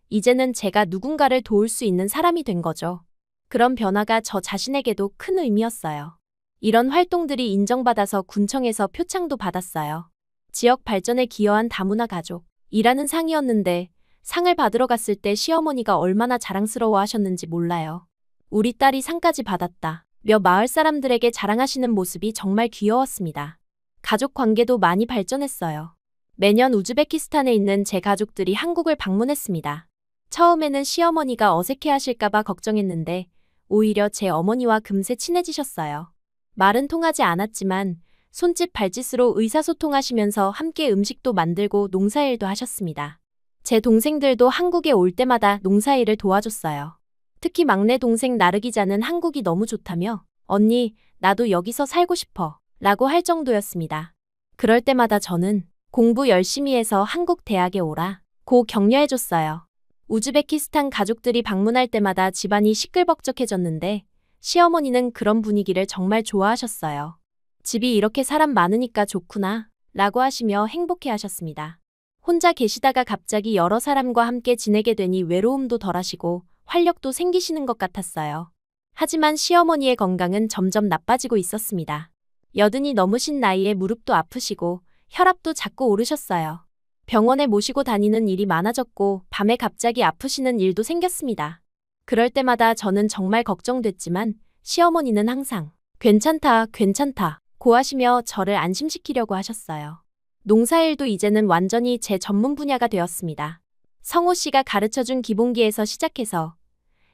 이제는 제가 누군가를 도울 수 있는 사람이 된 거죠. 그런 변화가 저 자신에게도 큰 의미였어요. 이런 활동들이 인정받아서 군청에서 표창도 받았어요. 지역 발전에 기여한 다문화 가족이라는 상이었는데 상을 받으러 갔을 때 시어머니가 얼마나 자랑스러워 하셨는지 몰라요. 우리 딸이 상까지 받았다. 며 마을 사람들에게 자랑하시는 모습이 정말 귀여웠습니다. 가족 관계도 많이 발전했어요. 매년 우즈베키스탄에 있는 제 가족들이 한국을 방문했습니다. 처음에는 시어머니가 어색해하실까봐 걱정했는데 오히려 제 어머니와 금세 친해지셨어요. 말은 통하지 않았지만 손짓 발짓으로 의사소통하시면서 함께 음식도 만들고 농사일도 하셨습니다. 제 동생들도 한국에 올 때마다 농사일을 도와줬어요. 특히 막내 동생 나르기자는 한국이 너무 좋다며 언니, 나도 여기서 살고 싶어 라고 할 정도였습니다. 그럴 때마다 저는 공부 열심히 해서 한국 대학에 오라 고 격려해줬어요. 우즈베키스탄 가족들이 방문할 때마다 집안이 시끌벅적해졌는데 시어머니는 그런 분위기를 정말 좋아하셨어요. 집이 이렇게 사람 많으니까 좋구나 라고 하시며 행복해 하셨습니다. 혼자 계시다가 갑자기 여러 사람과 함께 지내게 되니 외로움도 덜하시고 활력도 생기시는 것 같았어요. 하지만 시어머니의 건강은 점점 나빠지고 있었습니다. 여든이 넘으신 나이에 무릎도 아프시고 혈압도 자꾸 오르셨어요. 병원에 모시고 다니는 일이 많아졌고 밤에 갑자기 아프시는 일도 생겼습니다. 그럴 때마다 저는 정말 걱정됐지만 시어머니는 항상 괜찮다, 괜찮다 고하시며 저를 안심시키려고 하셨어요. 농사일도 이제는 완전히 제 전문 분야가 되었습니다. 성호 씨가 가르쳐준 기본기에서 시작해서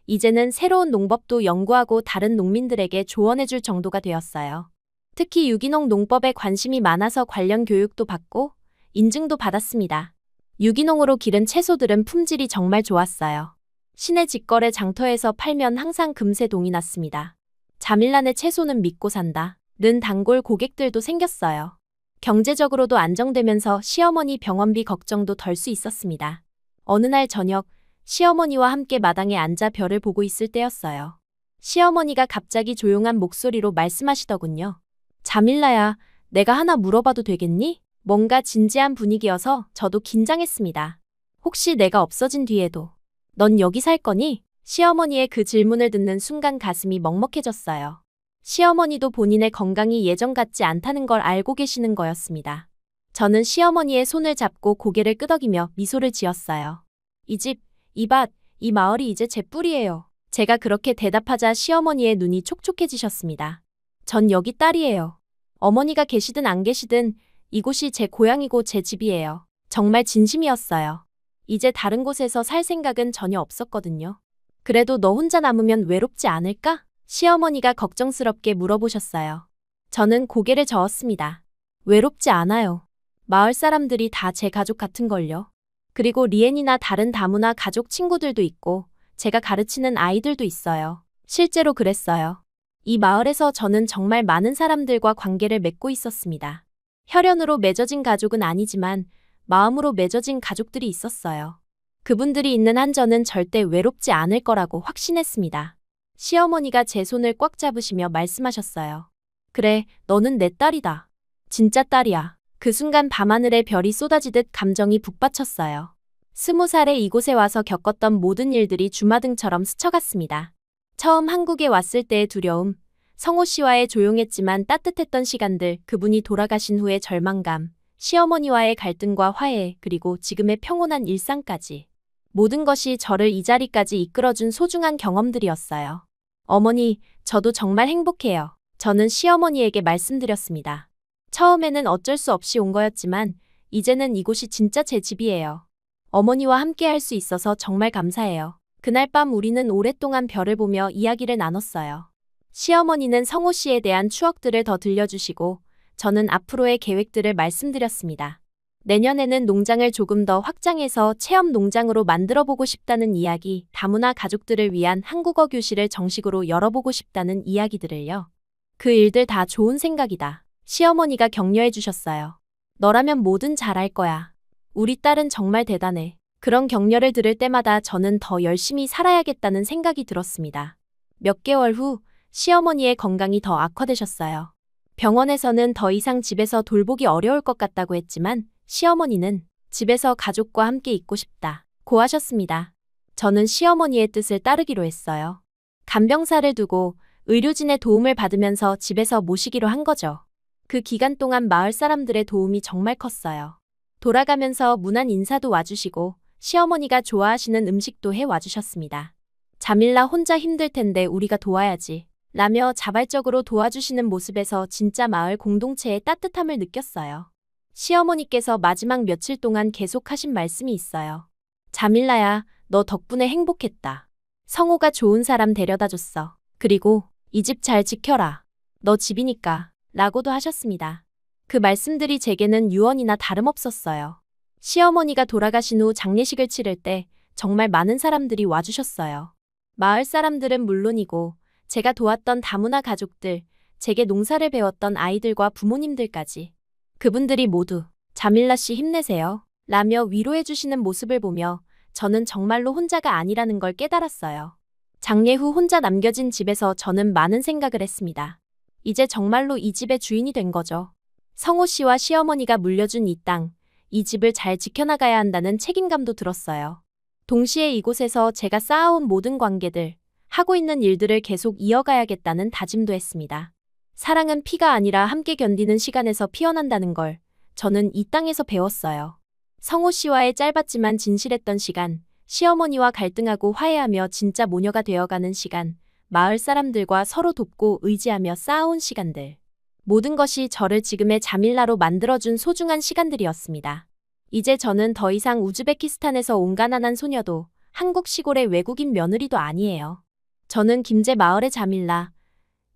이제는 새로운 농법도 연구하고 다른 농민들에게 조언해줄 정도가 되었어요. 특히 유기농 농법에 관심이 많아서 관련 교육도 받고 인증도 받았습니다. 유기농으로 기른 채소들은 품질이 정말 좋았어요. 시내 직거래 장터에서 팔면 항상 금세 동이 났습니다. 자밀란의 채소는 믿고 산다 는 단골 고객들도 생겼어요. 경제적으로도 안정되면서 시어머니 병원비 걱정도 덜 수 있었습니다. 어느 날 저녁 시어머니와 함께 마당에 앉아 별을 보고 있을 때였어요. 시어머니가 갑자기 조용한 목소리로 말씀하시더군요. 자밀라야, 내가 하나 물어봐도 되겠니? 뭔가 진지한 분위기여서 저도 긴장했습니다. 혹시 내가 없어진 뒤에도 넌 여기 살 거니? 시어머니의 그 질문을 듣는 순간 가슴이 먹먹해졌어요. 시어머니도 본인의 건강이 예전 같지 않다는 걸 알고 계시는 거였습니다. 저는 시어머니의 손을 잡고 고개를 끄덕이며 미소를 지었어요. 이 집, 이 밭, 이 마을이 이제 제 뿌리예요. 제가 그렇게 대답하자 시어머니의 눈이 촉촉해지셨습니다. 전 여기 딸이에요. 어머니가 계시든 안 계시든 이곳이 제 고향이고 제 집이에요. 정말 진심이었어요. 이제 다른 곳에서 살 생각은 전혀 없었거든요. 그래도 너 혼자 남으면 외롭지 않을까? 시어머니가 걱정스럽게 물어보셨어요. 저는 고개를 저었습니다. 외롭지 않아요. 마을 사람들이 다 제 가족 같은걸요. 그리고 리엔이나 다른 다문화 가족 친구들도 있고 제가 가르치는 아이들도 있어요. 실제로 그랬어요. 이 마을에서 저는 정말 많은 사람들과 관계를 맺고 있었습니다. 혈연으로 맺어진 가족은 아니지만 마음으로 맺어진 가족들이 있었어요. 그분들이 있는 한 저는 절대 외롭지 않을 거라고 확신했습니다. 시어머니가 제 손을 꽉 잡으시며 말씀하셨어요. 그래, 너는 내 딸이다. 진짜 딸이야. 그 순간 밤하늘에 별이 쏟아지듯 감정이 북받쳤어요. 20살에 이곳에 와서 겪었던 모든 일들이 주마등처럼 스쳐갔습니다. 처음 한국에 왔을 때의 두려움, 성호 씨와의 조용했지만 따뜻했던 시간들, 그분이 돌아가신 후의 절망감, 시어머니와의 갈등과 화해, 그리고 지금의 평온한 일상까지. 모든 것이 저를 이 자리까지 이끌어준 소중한 경험들이었어요. 어머니, 저도 정말 행복해요. 저는 시어머니에게 말씀드렸습니다. 처음에는 어쩔 수 없이 온 거였지만 이제는 이곳이 진짜 제 집이에요. 어머니와 함께 할 수 있어서 정말 감사해요. 그날 밤 우리는 오랫동안 별을 보며 이야기를 나눴어요. 시어머니는 성호 씨에 대한 추억들을 더 들려주시고 저는 앞으로의 계획들을 말씀드렸습니다. 내년에는 농장을 조금 더 확장해서 체험 농장으로 만들어보고 싶다는 이야기, 다문화 가족들을 위한 한국어 교실을 정식으로 열어보고 싶다는 이야기들을요. 그 일들 다 좋은 생각이다. 시어머니가 격려해 주셨어요. 너라면 뭐든 잘할 거야. 우리 딸은 정말 대단해. 그런 격려를 들을 때마다 저는 더 열심히 살아야겠다는 생각이 들었습니다. 몇 개월 후 시어머니의 건강이 더 악화되셨어요. 병원에서는 더 이상 집에서 돌보기 어려울 것 같다고 했지만 시어머니는 집에서 가족과 함께 있고 싶다 고 하셨습니다. 저는 시어머니의 뜻을 따르기로 했어요. 간병사를 두고 의료진의 도움을 받으면서 집에서 모시기로 한 거죠. 그 기간 동안 마을 사람들의 도움이 정말 컸어요. 돌아가면서 문안 인사도 와주시고 시어머니가 좋아하시는 음식도 해 와주셨습니다. 자밀라 혼자 힘들 텐데 우리가 도와야지 라며 자발적으로 도와주시는 모습에서 진짜 마을 공동체의 따뜻함을 느꼈어요. 시어머니께서 마지막 며칠 동안 계속하신 말씀이 있어요. 자밀라야, 너 덕분에 행복했다. 성호가 좋은 사람 데려다줬어. 그리고 이 집 잘 지켜라. 너 집이니까. 라고도 하셨습니다. 그 말씀들이 제게는 유언이나 다름없었어요. 시어머니가 돌아가신 후 장례식을 치를 때 정말 많은 사람들이 와주셨어요. 마을 사람들은 물론이고 제가 도왔던 다문화 가족들, 제게 농사를 배웠던 아이들과 부모님들까지. 그분들이 모두 자밀라 씨 힘내세요. 라며 위로해주시는 모습을 보며 저는 정말로 혼자가 아니라는 걸 깨달았어요. 장례 후 혼자 남겨진 집에서 저는 많은 생각을 했습니다. 이제 정말로 이 집의 주인이 된 거죠. 성호 씨와 시어머니가 물려준 이 땅, 이 집을 잘 지켜나가야 한다는 책임감도 들었어요. 동시에 이곳에서 제가 쌓아온 모든 관계들, 하고 있는 일들을 계속 이어가야겠다는 다짐도 했습니다. 사랑은 피가 아니라 함께 견디는 시간에서 피어난다는 걸 저는 이 땅에서 배웠어요. 성호 씨와의 짧았지만 진실했던 시간, 시어머니와 갈등하고 화해하며 진짜 모녀가 되어가는 시간, 마을 사람들과 서로 돕고 의지하며 쌓아온 시간들. 모든 것이 저를 지금의 자밀라로 만들어준 소중한 시간들이었습니다. 이제 저는 더 이상 우즈베키스탄에서 온 가난한 소녀도 한국 시골의 외국인 며느리도 아니에요. 저는 김제 마을의 자밀라,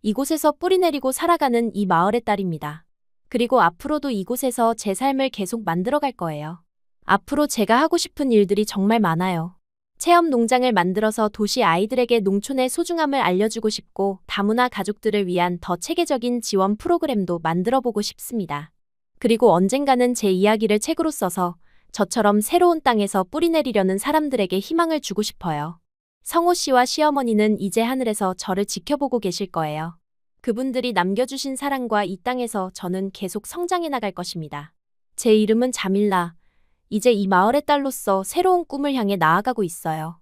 이곳에서 뿌리내리고 살아가는 이 마을의 딸입니다. 그리고 앞으로도 이곳에서 제 삶을 계속 만들어갈 거예요. 앞으로 제가 하고 싶은 일들이 정말 많아요. 체험 농장을 만들어서 도시 아이들에게 농촌의 소중함을 알려주고 싶고 다문화 가족들을 위한 더 체계적인 지원 프로그램도 만들어보고 싶습니다. 그리고 언젠가는 제 이야기를 책으로 써서 저처럼 새로운 땅에서 뿌리내리려는 사람들에게 희망을 주고 싶어요. 성호 씨와 시어머니는 이제 하늘에서 저를 지켜보고 계실 거예요. 그분들이 남겨주신 사랑과 이 땅에서 저는 계속 성장해 나갈 것입니다. 제 이름은 자밀라. 이제 이 마을의 딸로서 새로운 꿈을 향해 나아가고 있어요.